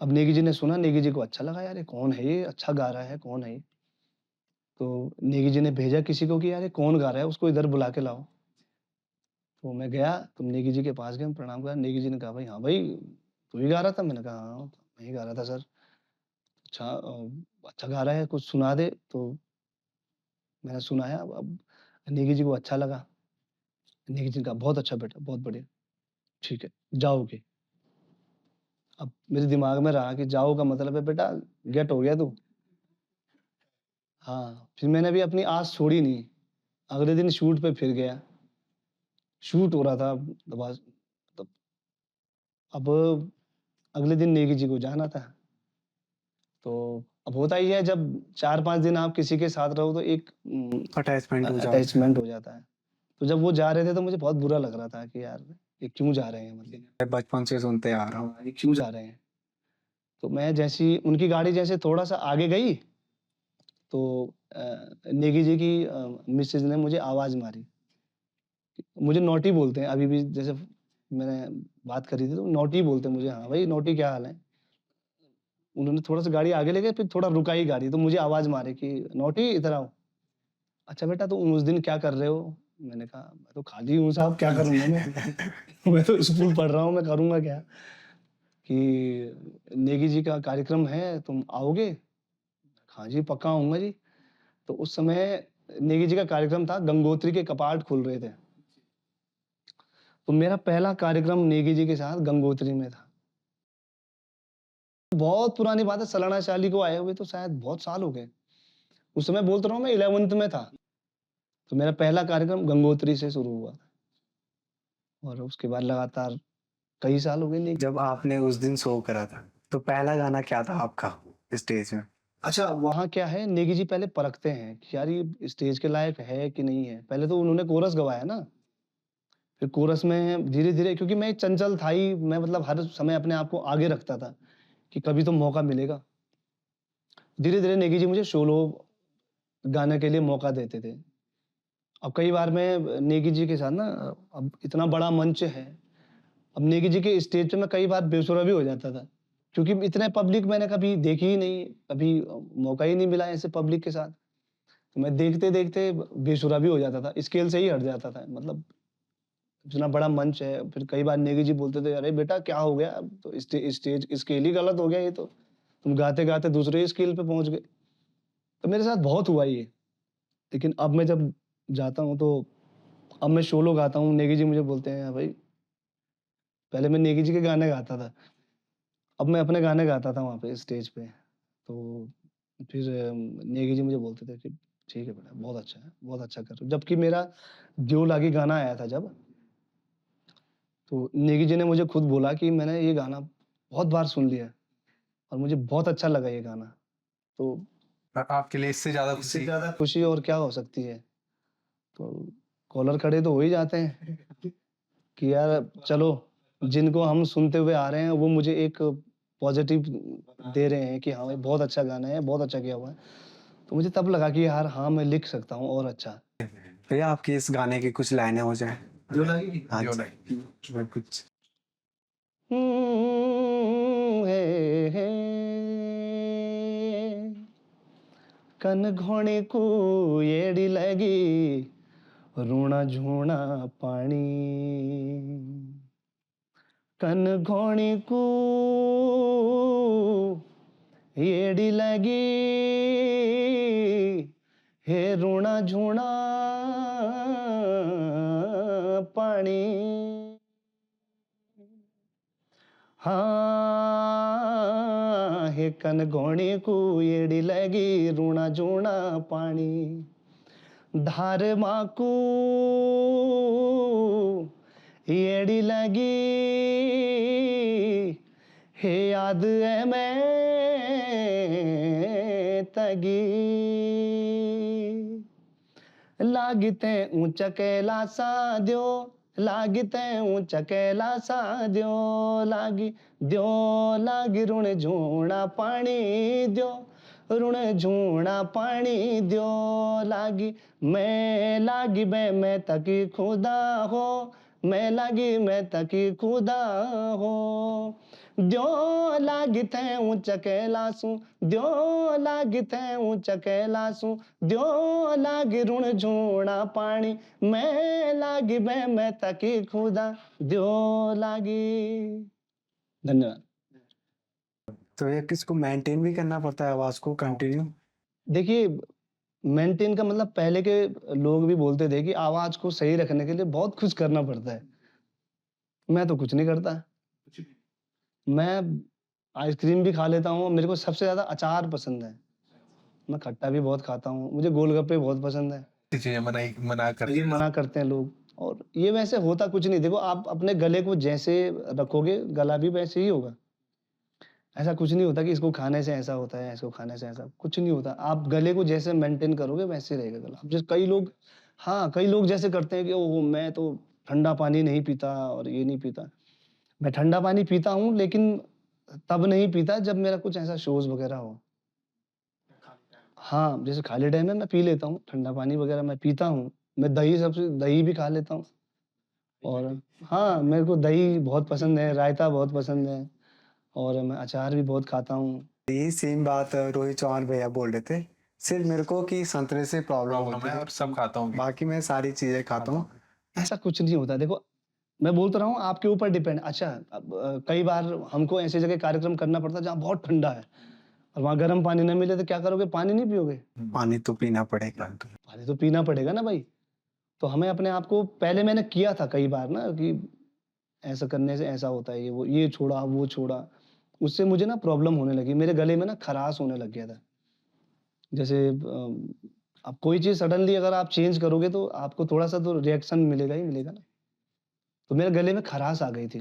अब नेगी जी ने सुना, नेगी जी को अच्छा लगा, यार ये कौन है ये? अच्छा गा रहा है, कौन है ये? तो नेगी जी ने भेजा किसी को कि यार ये कौन गा रहा है? उसको इधर बुला के लाओ। तो मैं गया, तो नेगी जी के पास गया, प्रणाम करा। नेगी जी ने कहा, "भाई हाँ भाई, तू ही गा रहा था?" मैंने कहा, "हाँ, मैं ही गा रहा था सर।" "अच्छा अच्छा गा रहा है, कुछ सुना दे।" तो मैंने सुनाया। अब नेगी जी को अच्छा लगा। नेगी जी ने कहा, "बहुत अच्छा बेटा, बहुत बढ़िया, ठीक है, जाओगे।" अब मेरे दिमाग में रहा कि जाओ का मतलब है बेटा गेट हो गया तू। हाँ, फिर मैंने भी अपनी आस छोड़ी नहीं। अगले दिन शूट पे फिर गया। शूट हो रहा था दबा तब। अब अगले दिन नेगी जी को जाना था। तो अब होता ही है, जब 4-5 दिन आप किसी के साथ रहो तो एक अटैचमेंट हो जाता है। अटैचमेंट हो जाता है। तो जब वो जा रहे थे तो मुझे बहुत बुरा लग रहा था कि यार ये क्यों जा रहे हैं मतलब? मैं बचपन से सुनते आ रहा हूँ। हाँ, ये क्यों जा रहे हैं? तो मैं जैसे ही उनकी गाड़ी जैसे थोड़ा-सा आगे गई, तो नेगी जी की मिसेज़ ने मुझे आवाज़ मारी। मुझे नॉटी बोलते हैं अभी भी, जैसे मैंने बात करी थी तो नॉटी बोलते हैं मुझे, हाँ भाई नॉटी क्या हाल है? उन्होंने थोड़ा-सा गाड़ी आगे ले गए, फिर थोड़ा रुकाई गाड़ी, तो मुझे आवाज़ मारी कि नॉटी इधर आओ। अच्छा बेटा तुम उस दिन क्या कर रहे हो? मैंने कहा मैं तो खाली हूँ साहब, क्या करूँगा मैं? मैं तो स्कूल पढ़ रहा हूँ, मैं करूँगा क्या? कि नेगी जी का कार्यक्रम है, तुम आओगे? हाँ जी, पक्का आऊँगा जी। तो उस समय नेगी जी का कार्यक्रम था, गंगोत्री के कपाट खुल रहे थे। तो मेरा पहला कार्यक्रम नेगी जी के साथ गंगोत्री में था। बहुत पुरानी बात है, सलाना चाली को आए हुए तो शायद बहुत साल हो गए। उस समय बोल तो रहा हूँ मैं 11th में था। तो मेरा पहला कार्यक्रम गंगोत्री से शुरू हुआ और उसके बाद लगातार कई साल हो गए नेगी। जब आपने उस दिन शो करा था, तो पहला गाना क्या था आपका स्टेज में? अच्छा, वहाँ क्या है, नेगी जी पहले परखते हैं कि यार ये स्टेज के लायक है कि नहीं है। पहले तो उन्होंने कोरस गवाया ना, फिर कोरस में धीरे-धीरे, क्योंकि मैं चंचल था ही, मैं मतलब हर समय अपने आप को आगे रखता था कि कभी तो मौका मिलेगा। धीरे-धीरे नेगी जी मुझे सोलो गाने के लिए मौका देते थे। अब कई बार मैं नेगी जी के साथ ना, अब इतना बड़ा मंच है, अब नेगी जी के स्टेज पे मैं कई बार बेसुरा भी हो जाता था। क्योंकि इतने पब्लिक मैंने कभी देखी ही नहीं, कभी मौका ही नहीं मिला ऐसे पब्लिक के साथ। तो मैं देखते-देखते बेसुरा भी हो जाता था, स्केल से ही हट जाता था। मतलब इतना बड़ा मंच है, फिर कई बार नेगी जी बोलते थे, "अरे बेटा क्या हो गया? अब तो स्टेज स्केल ही गलत हो गया ये तो। तुम गाते-गाते दूसरे ही स्केल पे पहुँच गए।" तो मेरे साथ बहुत हुआ ये। लेकिन अब मैं जब जाता हूँ तो अब मैं सोलो गाता हूँ, नेगी जी मुझे बोलते हैं, "भाई" पहले मैं नेगी जी के गाने गाता था, अब मैं अपने गाने गाता था वहाँ पे स्टेज पे। तो फिर नेगी जी मुझे बोलते थे कि ठीक है बेटा, बहुत अच्छा है, बहुत अच्छा कर रहे हो। जबकि मेरा दियो लागी गाना आया था जब, तो नेगी जी ने मुझे खुद बोला कि मैंने ये गाना बहुत बार सुन लिया है और मुझे बहुत अच्छा लगा ये गाना। तो आपके लिए इससे ज़्यादा इससे खुशी? ज़्यादा खुशी और क्या हो सकती है? तो कॉलर खड़े तो हो ही जाते हैं कि यार चलो, जिनको हम सुनते हुए आ रहे हैं वो मुझे एक पॉज़िटिव दे रहे हैं कि हाँ भाई बहुत अच्छा गाना है, बहुत अच्छा किया हुआ है। तो मुझे तब लगा कि यार हाँ, मैं लिख सकता हूँ और अच्छा। भैया आपकी इस गाने की कुछ लाइनें हो जाएँ? जो लगेगी। हाँ जो जी। नहीं। मैं कुछ हे कन घोणी को येड़ी लगी, रूणा झूणा पाणी। कन घोणी को येड़ी लगी, हे रूणा झूणा पाणी। हाँ, हे कन घोणी को येड़ी लगी, रूणा झूणा पाणी। धार माकू येड़ी लगी, हे याद है मैं तगी। लागिते ऊंचा कैलासा द्यो, लागिते ऊंचा कैलासा द्यो, लागी द्यो लागी ऋण झूणा पाणी द्यो, ऋण झूणा पाणी द्यो लागी। मैं तकी खुदा हो, मैं लागी मैं तकी खुदा हो। द्यो लागी थे ऊंचा कैलासू, द्यो लागी थे ऊंचा कैलासू, द्यो लागी ऋण झूणा पाणी, मैं लागी मैं तकी खुदा, द्यो लागी। धन्यवाद। तो ये किसको मेंटेन भी करना पड़ता है आवाज़ को कंटिन्यू? देखिए, मेंटेन का मतलब पहले के लोग भी बोलते थे कि आवाज़ को सही रखने के लिए बहुत कुछ करना पड़ता है। मैं तो कुछ नहीं करता। मैं आइसक्रीम भी खा लेता हूँ, मेरे को सबसे ज़्यादा अचार पसंद है। मैं खट्टा भी बहुत खाता हूँ, मुझे गोलगप्पे बहुत पसंद है। ऐसी चीज़ें मना कर ये मना करते हैं लोग और ये वैसे होता कुछ नहीं। देखो आप अपने गले को जैसे रखोगे, गला भी वैसे ही होगा। ऐसा कुछ नहीं होता कि इसको खाने से ऐसा होता है, इसको खाने से ऐसा, कुछ नहीं होता। आप गले को जैसे मेंटेन करोगे वैसे रहेगा गला। अब जैसे कई लोग, हाँ, कई लोग जैसे करते हैं कि ओह! मैं तो ठंडा पानी नहीं पीता और ये नहीं पीता। मैं ठंडा पानी पीता हूँ लेकिन तब नहीं पीता जब मेरा कुछ ऐसा शोज़ वग़ैरह हो। हाँ, जैसे खाली टाइम में मैं पी लेता हूँ, ठंडा पानी वग़ैरह मैं पीता हूँ। मैं दही भी खा लेता हूँ और हाँ, मेरे को दही बहुत पसंद है, रायता बहुत पसंद है और मैं अचार भी बहुत खाता हूँ। यही सेम बात रोहित चौहान भैया बोल रहे थे। सिर्फ मेरे को कि संतरे से प्रॉब्लम प्रॉब्लम होती है है, और सब खाता हूँ। बाकी मैं सारी चीज़ें खाता हूँ। ऐसा कुछ नहीं होता। देखो, मैं बोल तो रहा हूँ आपके ऊपर डिपेंड। अच्छा, अब कई बार हमको ऐसी जगह कार्यक्रम करना पड़ता है जहाँ बहुत ठंडा है और वहाँ गर्म पानी ना मिले तो क्या करोगे? पानी नहीं पियोगे? पानी तो पीना पड़ेगा। पानी तो पीना पड़ेगा ना भाई। तो हमें अपने आप को पहले मैंने किया था कई बार ना कि ऐसा करने से ऐसा होता है, ये छोड़ा, वो छोड़ा। उससे मुझे ना प्रॉब्लम होने लगी। मेरे गले में ना खराश होने लग गया था। जैसे अब कोई चीज़ सडनली अगर आप चेंज करोगे तो आपको थोड़ा-सा तो रिएक्शन मिलेगा ही मिलेगा ना। तो मेरे गले में खराश आ गई थी।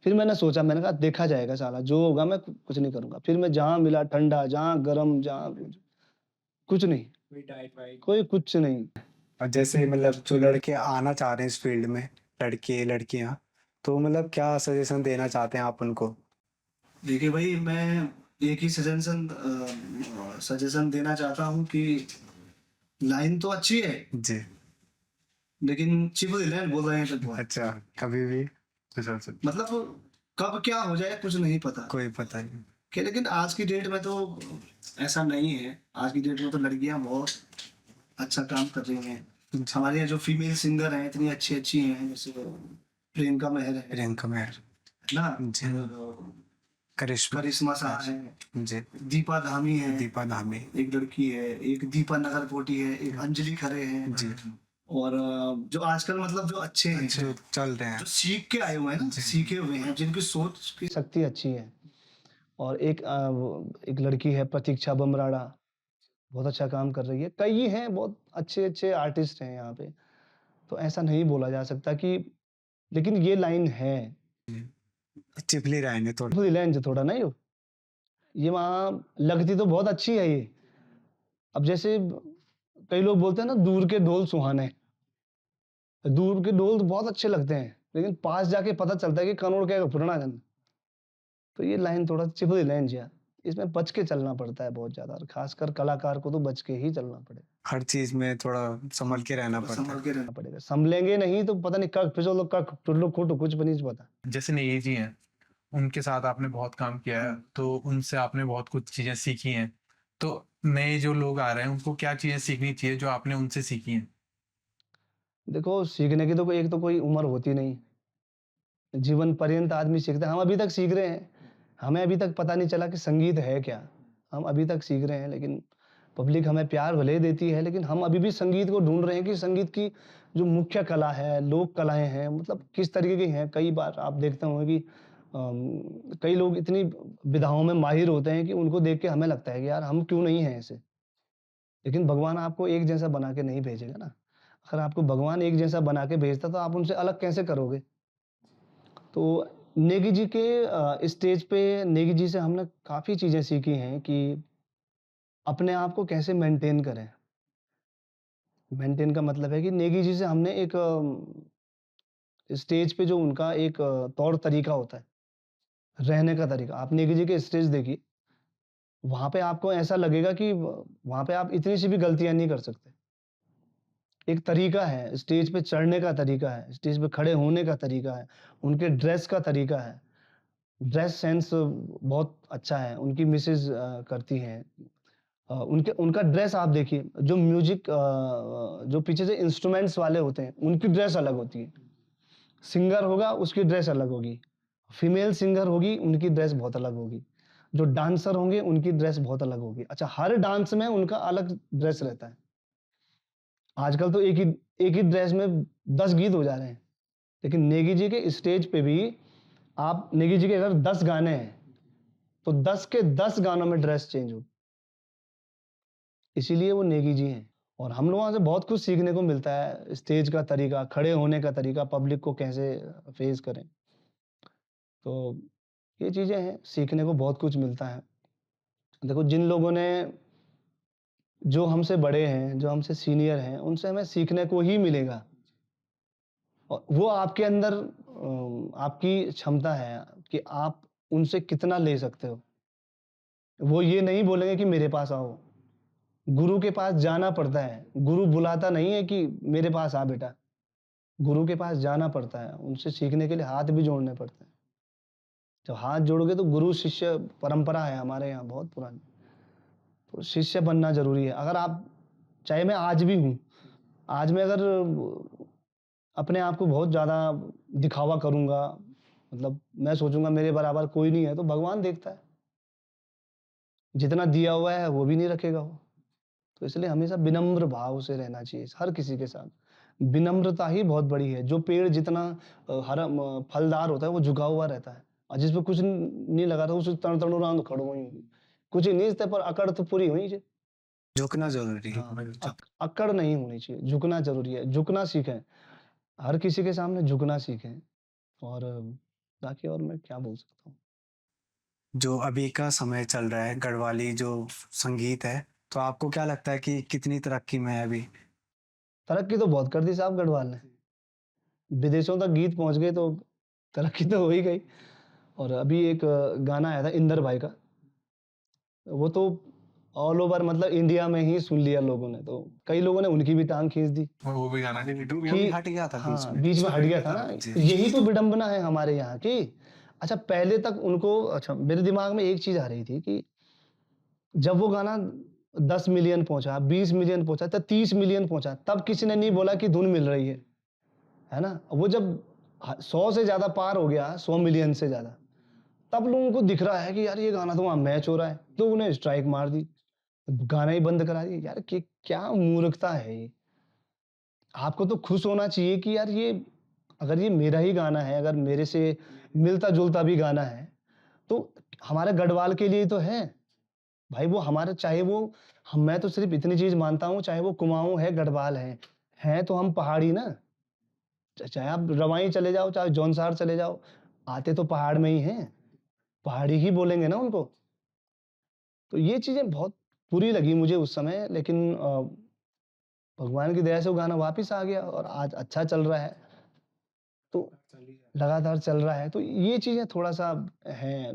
फिर मैंने सोचा, मैंने कहा देखा जाएगा साला, जो होगा मैं कुछ नहीं करूँगा। फिर मैं जहाँ मिला ठंडा, जहाँ गरम, जहाँ कुछ नहीं, कोई कुछ नहीं। और जैसे मतलब जो लड़के आना चाह रहे हैं इस फील्ड में, लड़के लड़कियां, तो मतलब क्या सजेशन देना चाहते हैं आप उनको? देखिए भाई, मैं एक ही सजेशन देना चाहता हूँ कि लाइन तो अच्छी है, जी। लेकिन चिप लाइन बोल रहे हैं तो अच्छा, कभी भी मतलब कब क्या हो जाए कुछ नहीं पता। कोई पता नहीं। कि लेकिन आज की डेट में तो ऐसा नहीं है। आज की डेट में तो लड़कियां बहुत अच्छा काम कर रही हैं। हमारे यहाँ जो फीमेल सिंगर हैं इतनी अच्छी अच्छी हैं, जैसे प्रियंका मेहर है प्रियंका मेहर ना, जी। और करिश्मा करिश्मा शाह है, जी। दीपा धामी है, दीपा धामी एक लड़की है, एक दीपा नगरकोटी है, एक अंजलि खरे है जी। और जो आजकल मतलब जो अच्छे हैं, अच्छे चल रहे हैं। जो सीख के आए हुए हैं ना, सीखे हुए हैं, जिनकी सोच की शक्ति अच्छी है। और एक लड़की है प्रतीक्षा बमराड़ा, बहुत अच्छा काम कर रही है। कई हैं, बहुत अच्छे-अच्छे आर्टिस्ट हैं यहाँ पे। तो ऐसा नहीं बोला जा सकता कि लेकिन ये लाइन है, चिपली राय ने थोड़ा। पूरी लाइन जो थोड़ा नहीं हो, ये वहाँ लगती तो बहुत अच्छी है ये। अब जैसे कई लोग बोलते हैं ना, दूर के ढोल सुहाने। दूर के ढोल तो बहुत अच्छे लगते हैं, लेकिन पास जाके पता चलता है कि करोड़ का फुरना जन। तो ये लाइन थोड़ा चिपली लाइन जी। इसमें बच के चलना पड़ता है बहुत ज़्यादा और खासकर कलाकार को तो बच के ही चलना पड़ेगा। हर चीज में थोड़ा संभल के रहना पड़ता संभल है। के रहना पड़ेगा। संभलेंगे नहीं तो पता नहीं कब फिसलो कब टुल्लू फुटू कुछ भी नहीं पता। जैसे नेही जी हैं, उनके साथ आपने बहुत काम किया है, तो उनसे आपने बहुत कुछ चीजें सीखी हैं। तो नए जो लोग आ रहे हैं उनको क्या चीजें सीखनी चाहिए जो आपने उनसे सीखी हैं? देखो, सीखने की तो कोई उम्र होती नहीं। जीवन पर्यंत आदमी सीखता है। हम अभी तक सीख रहे हैं। हमें अभी तक पता नहीं चला कि संगीत है क्या? हम अभी तक सीख रहे हैं, लेकिन पब्लिक हमें प्यार भले ही देती है, लेकिन हम अभी भी संगीत को ढूँढ रहे हैं कि संगीत की जो मुख्य कला है, लोक कलाएँ हैं, मतलब किस तरीके की हैं। कई बार आप देखते होंगे कि कई लोग इतनी विधाओं में माहिर होते हैं कि उनको देख के हमें लगता है कि यार हम क्यों नहीं हैं ऐसे? लेकिन भगवान आपको एक जैसा बना के नहीं भेजेगा ना। अगर आपको भगवान एक जैसा बना के भेजता तो आप उनसे अलग कैसे करोगे? तो नेगी जी के स्टेज पे नेगी जी से हमने काफ़ी चीज़ें सीखी हैं कि अपने आप को कैसे मेंटेन करें। मेंटेन का मतलब है कि नेगी जी से हमने एक स्टेज पे जो उनका एक तौर तरीका होता है, रहने का तरीका। आप नेगी जी के स्टेज देखिए, वहाँ पे आपको ऐसा लगेगा कि व वहाँ पे आप इतनी सी भी गलतियाँ नहीं कर सकते। एक तरीका है, स्टेज पे चढ़ने का तरीका है, स्टेज पे खड़े होने का तरीका है, उनके ड्रेस का तरीका है। ड्रेस सेंस बहुत अच्छा है, उनकी मिसेज़ करती हैं। उनके उनका ड्रेस आप देखिए, जो म्यूज़िक जो पीछे से इंस्ट्रूमेंट्स वाले होते हैं, उनकी ड्रेस अलग होती है। सिंगर होगा, उसकी ड्रेस अलग होगी। फीमेल सिंगर होगी, उनकी ड्रेस बहुत अलग होगी। जो डांसर होंगे, उनकी ड्रेस बहुत अलग होगी। अच्छा, हर डांस में उनका अलग ड्रेस रहता है। आजकल तो एक ही ड्रेस में 10 गीत हो जा रहे हैं। लेकिन नेगी जी के स्टेज पे भी आप नेगी जी के अगर 10 गाने हैं, तो 10 के 10 गानों में ड्रेस चेंज हो। इसीलिए वो नेगी जी हैं और हम लोगों से बहुत कुछ सीखने को मिलता है। स्टेज का तरीका, खड़े होने का तरीका, पब्लिक को कैसे फेस करें। तो ये चीज़ें हैं, सीखने को बहुत कुछ मिलता है। देखो, जिन लोगों ने जो हमसे बड़े हैं, जो हमसे सीनियर हैं, उनसे हमें सीखने को ही मिलेगा। और वो आपके अंदर आपकी क्षमता है कि आप उनसे कितना ले सकते हो। वो ये नहीं बोलेंगे कि मेरे पास आओ। गुरु के पास जाना पड़ता है। गुरु बुलाता नहीं है कि मेरे पास आ बेटा। गुरु के पास जाना पड़ता है। उनसे सीखने के लिए हाथ भी जोड़ने पड़ते हैं। जब हाथ जोड़ोगे तो गुरु शिष्य परंपरा है हमारे यहाँ बहुत पुरानी। तो शिष्य बनना ज़रूरी है। अगर आप चाहे मैं आज भी हूँ, आज मैं अगर अपने आप को बहुत ज़्यादा दिखावा करूँगा, मतलब मैं सोचूँगा मेरे बराबर कोई नहीं है, तो भगवान देखता है। जितना दिया हुआ है वो भी नहीं रखेगा वो। तो इसलिए हमेशा विनम्र भाव से रहना चाहिए हर किसी के साथ। विनम्रता ही बहुत बड़ी है। जो पेड़ जितना हरा फलदार होता है वो झुका हुआ रहता है और जिस पे कुछ नहीं लगा था उसे तड़ तड़ तो खड़ो ही कुछ ही नहीं पर अकड़ तो पूरी हुई जे। झुकना ज़रूरी है। हाँ, अकड़ नहीं होनी चाहिए, झुकना ज़रूरी है, झुकना सीखें। हर किसी के सामने झुकना सीखें और बाकी और मैं क्या बोल सकता हूँ? जो अभी का समय चल रहा है, गढ़वाली जो संगीत है, तो आपको क्या लगता है कि कितनी तरक्की में है अभी? तरक्की तो बहुत कर दी साहब गढ़वाल ने। विदेशों तक गीत पहुँच गए तो तरक्की तो हो ही गई। और अभी एक गाना आया था इंदर भाई का, वो तो ऑल ओवर मतलब इंडिया में ही सुन लिया लोगों ने, तो कई लोगों ने उनकी भी टाँग खींच दी वो भी गाना वो कि भी हट गया था बीच हाँ, में। बीच में हट गया था ना। जी। यही तो विडंबना है हमारे यहाँ की। अच्छा पहले तक उनको अच्छा मेरे दिमाग में एक चीज़ आ रही थी कि जब वो गाना 10 मिलियन पहुँचा, 20 मिलियन पहुँचा, तो 30 मिलियन पहुँचा, तब किसी ने नहीं बोला कि धुन मिल रही है ना? वो जब 100 से ज़्यादा पार हो गया, 100 मिलियन से ज़्यादा, तब लोगों को दिख रहा है कि यार ये गाना तो वहाँ मैच हो रहा है, तो उन्हें स्ट्राइक मार दी। गाना ही बंद करा दिया। यार कि क्या मूर्खता है ये? आपको तो खुश होना चाहिए कि यार ये अगर ये मेरा ही गाना है, अगर मेरे से मिलता-जुलता भी गाना है, तो हमारे गढ़वाल के लिए तो है। भाई वो हमारे चाहे वो हम मैं तो सिर्फ़ इतनी चीज़ मानता हूँ, चाहे वो कुमाऊँ है, गढ़वाल हैं तो हम पहाड़ी ना। चाहे आप रवाई चले जाओ, चाहे जौनसार चले जाओ, आते तो पहाड़ में ही हैं। पहाड़ी ही बोलेंगे ना उनको। तो ये चीज़ें बहुत बुरी लगी मुझे उस समय लेकिन भगवान की दया से वो गाना वापिस आ गया और आज अच्छा चल रहा है। तो लगातार चल रहा है, तो ये चीज़ें थोड़ा-सा हैं,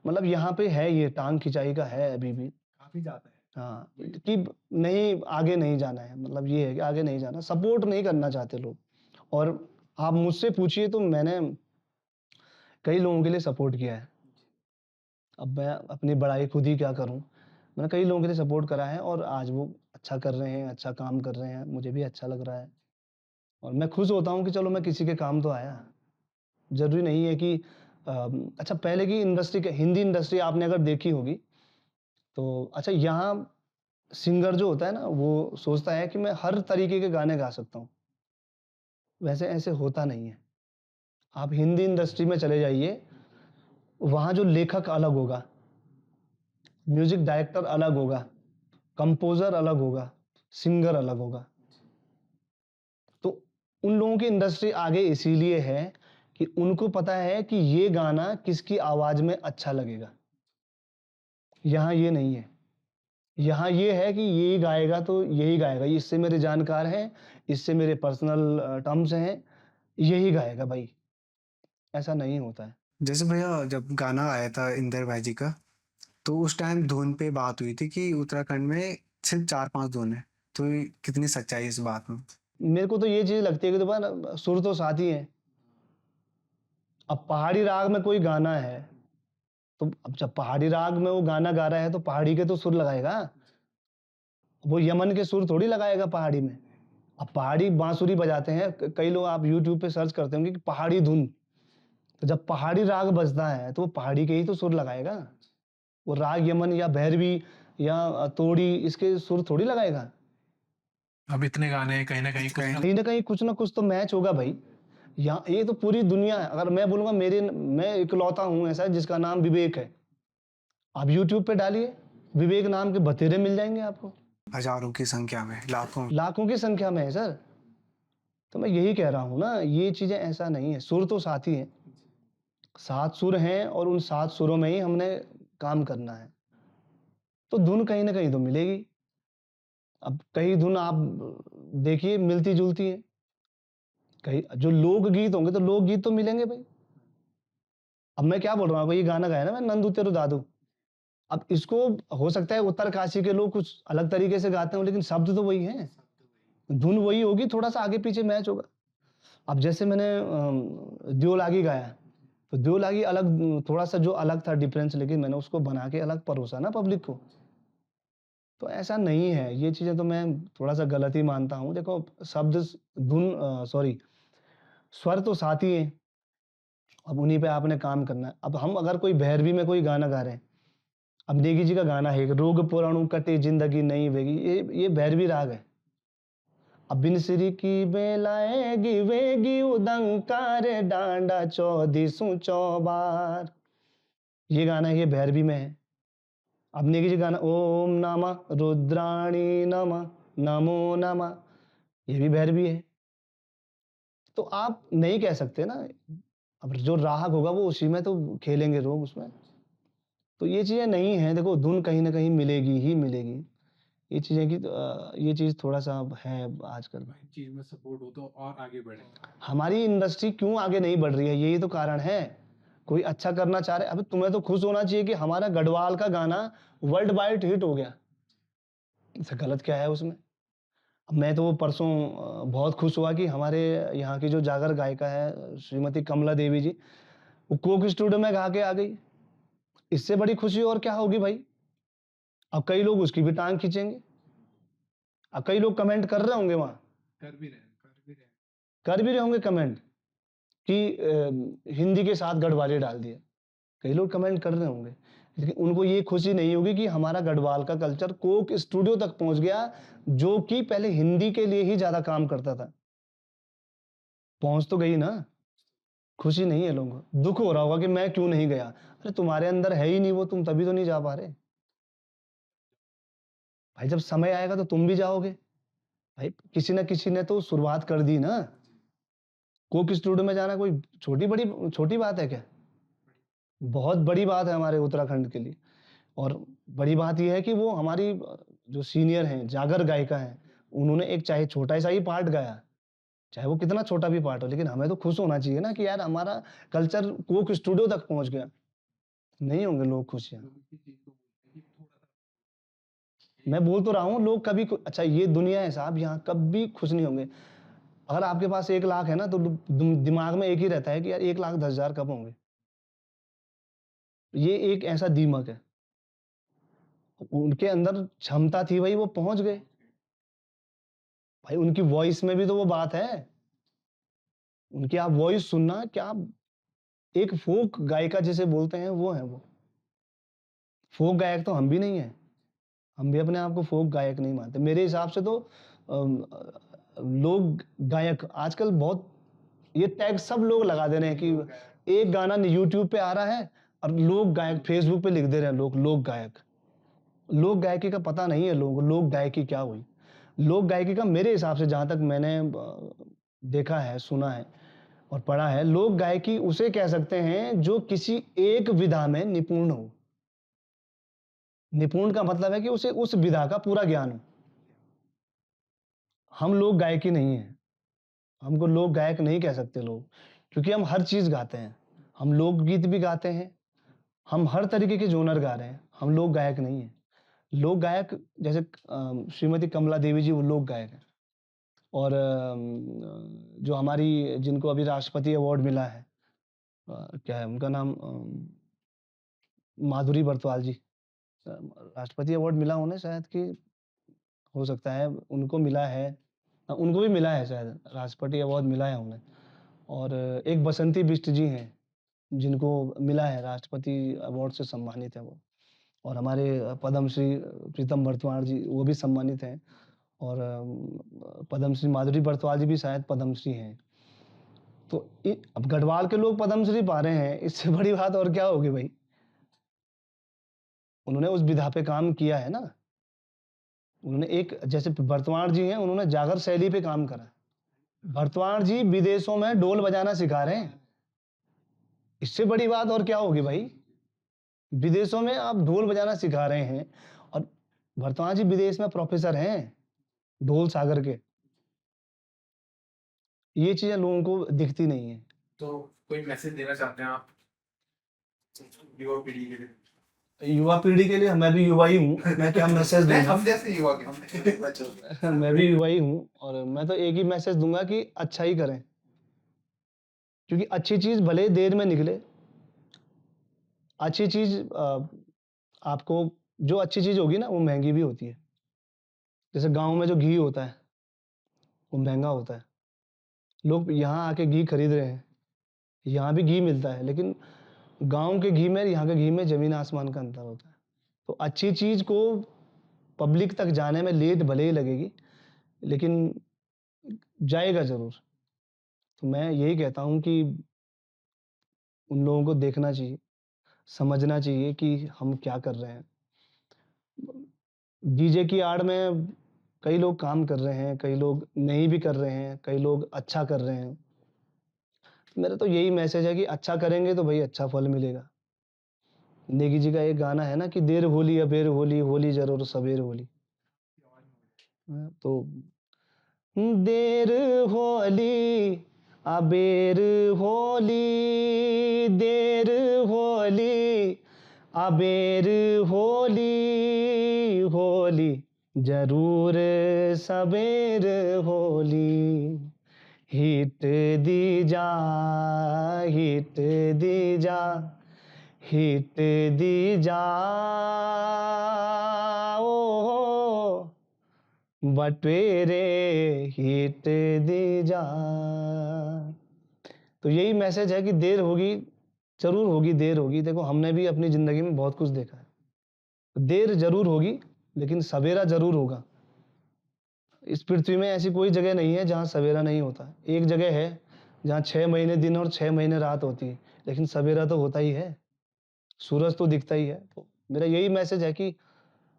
मतलब यहाँ पे है ये टाँग खिंचाई का है अभी भी। काफ़ी ज़्यादा है। हाँ, कि नहीं आगे नहीं जाना है, मतलब ये है कि आगे नहीं जाना, सपोर्ट नहीं करना चाहते लोग। और आप मुझसे पूछिए तो मैंने कई लोगों के लिए सपोर्ट किया है। अब मैं अपनी बड़ाई खुद ही क्या करूँ? मैंने कई लोगों के लिए सपोर्ट करा है और आज वो अच्छा कर रहे हैं, अच्छा काम कर रहे हैं, मुझे भी अच्छा लग रहा है। और मैं खुश होता हूँ कि चलो मैं किसी के काम तो आया। ज़रूरी नहीं है कि अच्छा पहले की इंडस्ट्री के हिंदी इंडस्ट्री आपने अगर देखी होगी, तो अच्छा यहाँ सिंगर जो होता है ना, वो सोचता है कि मैं हर तरीके के गाने गा सकता हूँ। वैसे ऐसे होता नहीं है। आप हिंदी इंडस्ट्री में चले जाइए, वहाँ जो लेखक अलग होगा, म्यूज़िक डायरेक्टर अलग होगा, कंपोज़र अलग होगा, सिंगर अलग होगा। तो उन लोगों की इंडस्ट्री आगे इसीलिए है कि उनको पता है कि ये गाना किसकी आवाज़ में अच्छा लगेगा। यहाँ ये नहीं है। यहाँ ये है कि ये गाएगा तो यही गाएगा, इससे मेरे जानकार हैं, इससे मेरे पर्सनल टर्म्स हैं, यही गाएगा भाई, ऐसा नहीं होता है। जैसे भैया जब गाना आया था इंदर भाई जी का, तो उस टाइम धुन पे बात हुई थी कि उत्तराखंड में सिर्फ़ 4-5 धुन है। तो ये कितनी सच्चाई है इस बात में? मेरे को तो ये चीज़ लगती है कि देखो ना सुर तो साथ ही हैं। अब पहाड़ी राग में कोई गाना है, तो अब जब पहाड़ी राग में वो गाना गा रहा है तो पहाड़ी के तो सुर लगाएगा। वो यमन के सुर थोड़ी लगाएगा पहाड़ी में। अब पहाड़ी बांसुरी बजाते हैं, कई लोग आप यूट्यूब पे सर्च करते होंगे कि पहाड़ी धुन, तो जब पहाड़ी राग बजता है तो वो पहाड़ी के ही तो सुर लगाएगा। वो राग यमन या भैरवी या तोड़ी इसके सुर थोड़ी लगाएगा। अब इतने गाने हैं, कहीं ना कहीं कुछ ना कहीं न कहीं कुछ ना कुछ तो मैच होगा भाई। यहाँ ये तो पूरी दुनिया है। अगर मैं बोलूँगा मैं इकलौता हूँ ऐसा जिसका नाम विवेक है। आप यूट्यूब पे डालिए, विवेक नाम के बतेरे मिल जाएँगे आपको। हज़ारों की संख्या में, लाखों। लाखों की संख्या में है सर। तो मैं यही कह रहा हूँ ना, ये चीज़ें ऐसा नहीं है। सुर तो साथ ही हैं। 7 सुर हैं और उन 7 सुरों में ही हमने काम करना है। तो धुन कहीं न कहीं तो मिलेगी। अब कई धुन आप देखिए मिलती-जुलती हैं। कहीं जो लोकगीत होंगे तो लोकगीत तो मिलेंगे भाई। अब मैं क्या बोल रहा हूँ, आपको ये गाना गाया ना मैं, नंदू तेरू दादू। अब इसको हो सकता है उत्तरकाशी के लोग कुछ अलग तरीके से गाते हों, लेकिन शब्द तो वही हैं, धुन वही होगी, थोड़ा-सा आगे-पीछे मैच होगा। अब जैसे मैंने दियो लागी गाया, तो दियो लागी अलग, थोड़ा-सा जो अलग था डिफरेंस, लेकिन मैंने उसको बना के अलग परोसा ना पब्लिक को। तो ऐसा नहीं है, ये चीज़ें तो मैं थोड़ा-सा गलत ही मानता हूँ। देखो शब्द स धुन सॉरी स्वर तो साथ ही हैं, अब उन्हीं पे आपने काम करना है। अब हम अगर कोई भैरवी में कोई गाना गा रहे हैं, अब नेगी जी का गाना है, रोग पुराणु कटे ज़िंदगी नई वेगी, ये भैरवी राग है। अब बिनसरी की बेलाएगी वेगी उदंकार डांडा चौदिसु चौबार, ये गाना है, ये भैरवी में है। अब नेगी जी गाना ओम नमः रुद्राणी नमः नमो नमः, ये भी भैरवी है। तो आप नहीं कह सकते ना, अब जो राग होगा वो उसी में तो खेलेंगे लोग उसमें। तो ये चीज़ें नहीं हैं, देखो धुन कहीं न कहीं मिलेगी ही मिलेगी। ये चीज़ें की ये चीज़ थोड़ा-सा अब है आजकल। इस चीज में सपोर्ट हो तो और आगे बढ़े। हमारी इंडस्ट्री क्यों आगे नहीं बढ़ रही है, यही तो कारण है। कोई अच्छा करना चाह रहा है, अबे तुम्हें तो खुश होना चाहिए कि हमारा गढ़वाल का गाना वर्ल्ड वाइड हिट हो गया। ऐसा गलत क्या है उसमें? अब मैं तो वो परसों बहुत खुश हुआ कि हमारे यहाँ की जो जागर गायिका है श्रीमती कमला देवी जी, वो कोक स्टूडियो में गा के आ गई। इससे बड़ी खुशी और क्या होगी भाई? अब कई लोग उसकी भी टाँग खींचेंगे। अब कई लोग कमेंट कर रहे होंगे वहाँ, कर भी रहे होंगे कमेंट कि हिंदी के साथ गढ़वाली डाल दिया। कई लोग कमेंट कर रहे होंगे, लेकिन उनको ये खुशी नहीं होगी कि हमारा गढ़वाल का कल्चर कोक स्टूडियो तक पहुँच गया, जो कि पहले हिंदी के लिए ही ज़्यादा काम करता था। पहुँच तो गई ना, खुशी नहीं है लोगों को। दुःख हो रहा होगा कि मैं क्यों नहीं गया? अरे तुम्हारे अंदर है ही नहीं वो, तुम तभी तो नहीं जा पा रहे। भाई जब समय आएगा तो तुम भी जाओगे। भाई किसी न किसी ने तो शुरुआत कर दी ना। कोक स्टूडियो में जाना कोई छोटी बात है क्या? बहुत बड़ी बात है हमारे उत्तराखंड के लिए। और बड़ी बात ये है कि वो हमारी जो सीनियर हैं, जागर गायिका हैं, उन्होंने एक चाहे छोटा-सा ही पार्ट गाया, चाहे वो कितना छोटा भी पार्ट हो, लेकिन हमें तो खुश होना चाहिए ना कि यार हमारा कल्चर कोक स्टूडियो तक पहुँच गया। नहीं होंगे लोग खुश यहाँ। मैं बोल तो रहा हूँ लोग कभी अच्छा ये दुनिया है साहब, यहाँ कभी खुश नहीं होंगे। अगर आपके पास 1 लाख है ना तो दिमाग में एक ही रहता है कि यार 1,10,000 कब होंगे? ये एक ऐसा दीमक है। उनके अंदर क्षमता थी भाई, वो पहुँच गए। भाई उनकी वॉइस में भी तो वो बात है। उनकी आप वॉइस सुनना, क्या एक फ़ोक गायिका जिसे बोलते हैं वो है वो। फ़ोक गायक तो हम भी नहीं हैं। हम भी अपने आप को फ़ोक गायक नहीं मानते। मेरे हिसाब से तो लोग गायक आजकल बहुत ये टैग सब लोग लगा दे रहे हैं कि एक गाना यूट्यूब पे आ रहा है और लोक गायक फेसबुक पे लिख दे रहे हैं लोग लोक गायक। लोक गायकी का पता नहीं है लोगों को, लोक गायकी क्या हुई? लोक गायकी का मेरे हिसाब से जहाँ तक मैंने देखा है, सुना है और पढ़ा है, लोक गायकी उसे कह सकते हैं जो किसी एक विधा में निपुण हो। निपुण का मतलब है कि उसे उस विधा का पूरा ज्ञान हो। हम लोक गायकी नहीं है। हमको लोक गायक नहीं कह सकते लोग, क्योंकि हम हर चीज़ गाते हैं। हम लोकगीत भी गाते हैं, हम हर तरीके के जॉनर गा रहे हैं, हम लोक गायक नहीं हैं। लोक गायक जैसे श्रीमती कमला देवी जी वो लोक गायक हैं और जो हमारी जिनको अभी राष्ट्रपति अवार्ड मिला है, क्या है उनका नाम, माधुरी बरद्वाल जी। राष्ट्रपति अवार्ड मिला उन्हें शायद कि हो सकता है उनको मिला है, उनको भी मिला है शायद, राष्ट्रपति अवार्ड मिला है उन्हें। और एक बसंती बिष्ट जी हैं, जिनको मिला है राष्ट्रपति अवार्ड से सम्मानित है वो। और हमारे पद्मश्री प्रीतम बर्तवाण जी वो भी सम्मानित हैं और पद्मश्री माधुरी बर्तवाल जी भी शायद पद्मश्री हैं। तो अब गढ़वाल के लोग पद्मश्री पा रहे हैं, इससे बड़ी बात और क्या होगी भाई? उन्होंने उस विधा पे काम किया है ना। उन्होंने एक जैसे बर्तवाण जी हैं, उन्होंने जागर शैली पे काम करा। बर्तवाण जी विदेशों में ढोल बजाना सिखा रहे हैं। इससे बड़ी बात और क्या होगी भाई? विदेशों में आप ढोल बजाना सिखा रहे हैं और बर्तवाण जी विदेश में प्रोफेसर हैं ढोल सागर के। ये चीज़ें लोगों को दिखती नहीं हैं। तो कोई मैसेज देना चाहते हैं आप युवा पीढ़ी के लिए? युवा पीढ़ी के लिए मैं भी युवा ही हूँ, मैं क्या मैसेज नहीं, दूँगा? हम जैसे युवा के मैं भी युवा ही हूँ और मैं तो एक ही मैसेज दूँगा कि अच्छा ही करें। क्योंकि अच्छी चीज़ भले ही देर में निकले, अच्छी चीज़ आपको जो अच्छी चीज़ होगी ना वो महँगी भी होती है। जैसे गाँव में जो घी होता है, वो महँगा होता है। लोग यहाँ आके घी खरीद रहे हैं, यहाँ भी घी मिलता है लेकिन गाँव के घी में यहाँ के घी में ज़मीन आसमान का अंतर होता है। तो अच्छी चीज़ को पब्लिक तक जाने में लेट भले ही लगेगी, लेकिन जाएगा ज़रूर। तो मैं यही कहता हूँ कि उन लोगों को देखना चाहिए, समझना चाहिए कि हम क्या कर रहे हैं। डीजे की आड़ में कई लोग काम कर रहे हैं, कई लोग नहीं भी कर रहे हैं, कई लोग अच्छा कर रहे हैं। मेरा तो यही मैसेज है कि अच्छा करेंगे तो भई अच्छा फल मिलेगा। नेगी जी का एक गाना है ना कि देर होली अबेर होली, होली ज़रूर सबेर होली। तो देर होली अबेर होली, देर होली अबेर होली, होली ज़रूर सबेर होली। हिट दी जा, हिट दी जा, हिट दी जा, ओ बटेरे हिट दी जा। तो यही मैसेज है कि देर होगी, ज़रूर होगी, देर होगी। देखो हमने भी अपनी ज़िंदगी में बहुत कुछ देखा है। देर ज़रूर होगी, लेकिन सवेरा ज़रूर होगा। इस पृथ्वी में ऐसी कोई जगह नहीं है जहाँ सवेरा नहीं होता। एक जगह है जहाँ 6 महीने दिन और 6 महीने रात होती है, लेकिन सवेरा तो होता ही है, सूरज तो दिखता ही है। तो मेरा यही मैसेज है कि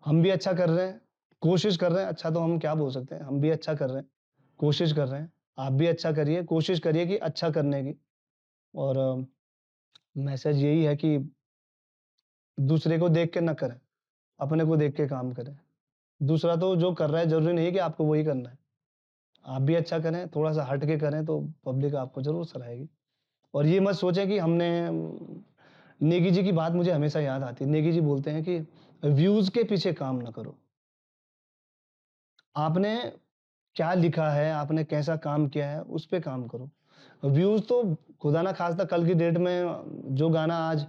हम भी अच्छा कर रहे हैं, कोशिश कर रहे हैं, अच्छा तो हम क्या बोल सकते हैं, हम भी अच्छा कर रहे हैं, कोशिश कर रहे हैं। आप भी अच्छा करिए, कोशिश करिए कि अच्छा करने की और मैसेज यही है कि दूसरे को देख के ना करें, अपने को देख के काम करें। दूसरा तो जो कर रहा है ज़रूरी नहीं है कि आपको वही करना है। आप भी अच्छा करें, थोड़ा-सा हट के करें तो पब्लिक आपको ज़रूर सराहेगी। और ये मत सोचें कि हमने नेगी जी की बात मुझे हमेशा याद आती है। नेगी जी बोलते हैं कि व्यूज़ के पीछे काम ना करो। आपने क्या लिखा है, आपने कैसा काम किया है, उस पे काम करो। व्यूज़ तो खुदा ना ख़ास्ता कल की डेट में जो गाना आज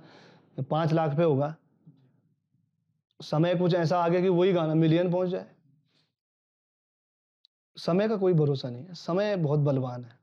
5 लाख पे होगा, समय कुछ ऐसा आ गया कि वही गाना मिलियन पहुँच जाए। समय का कोई भरोसा नहीं है, समय बहुत बलवान है।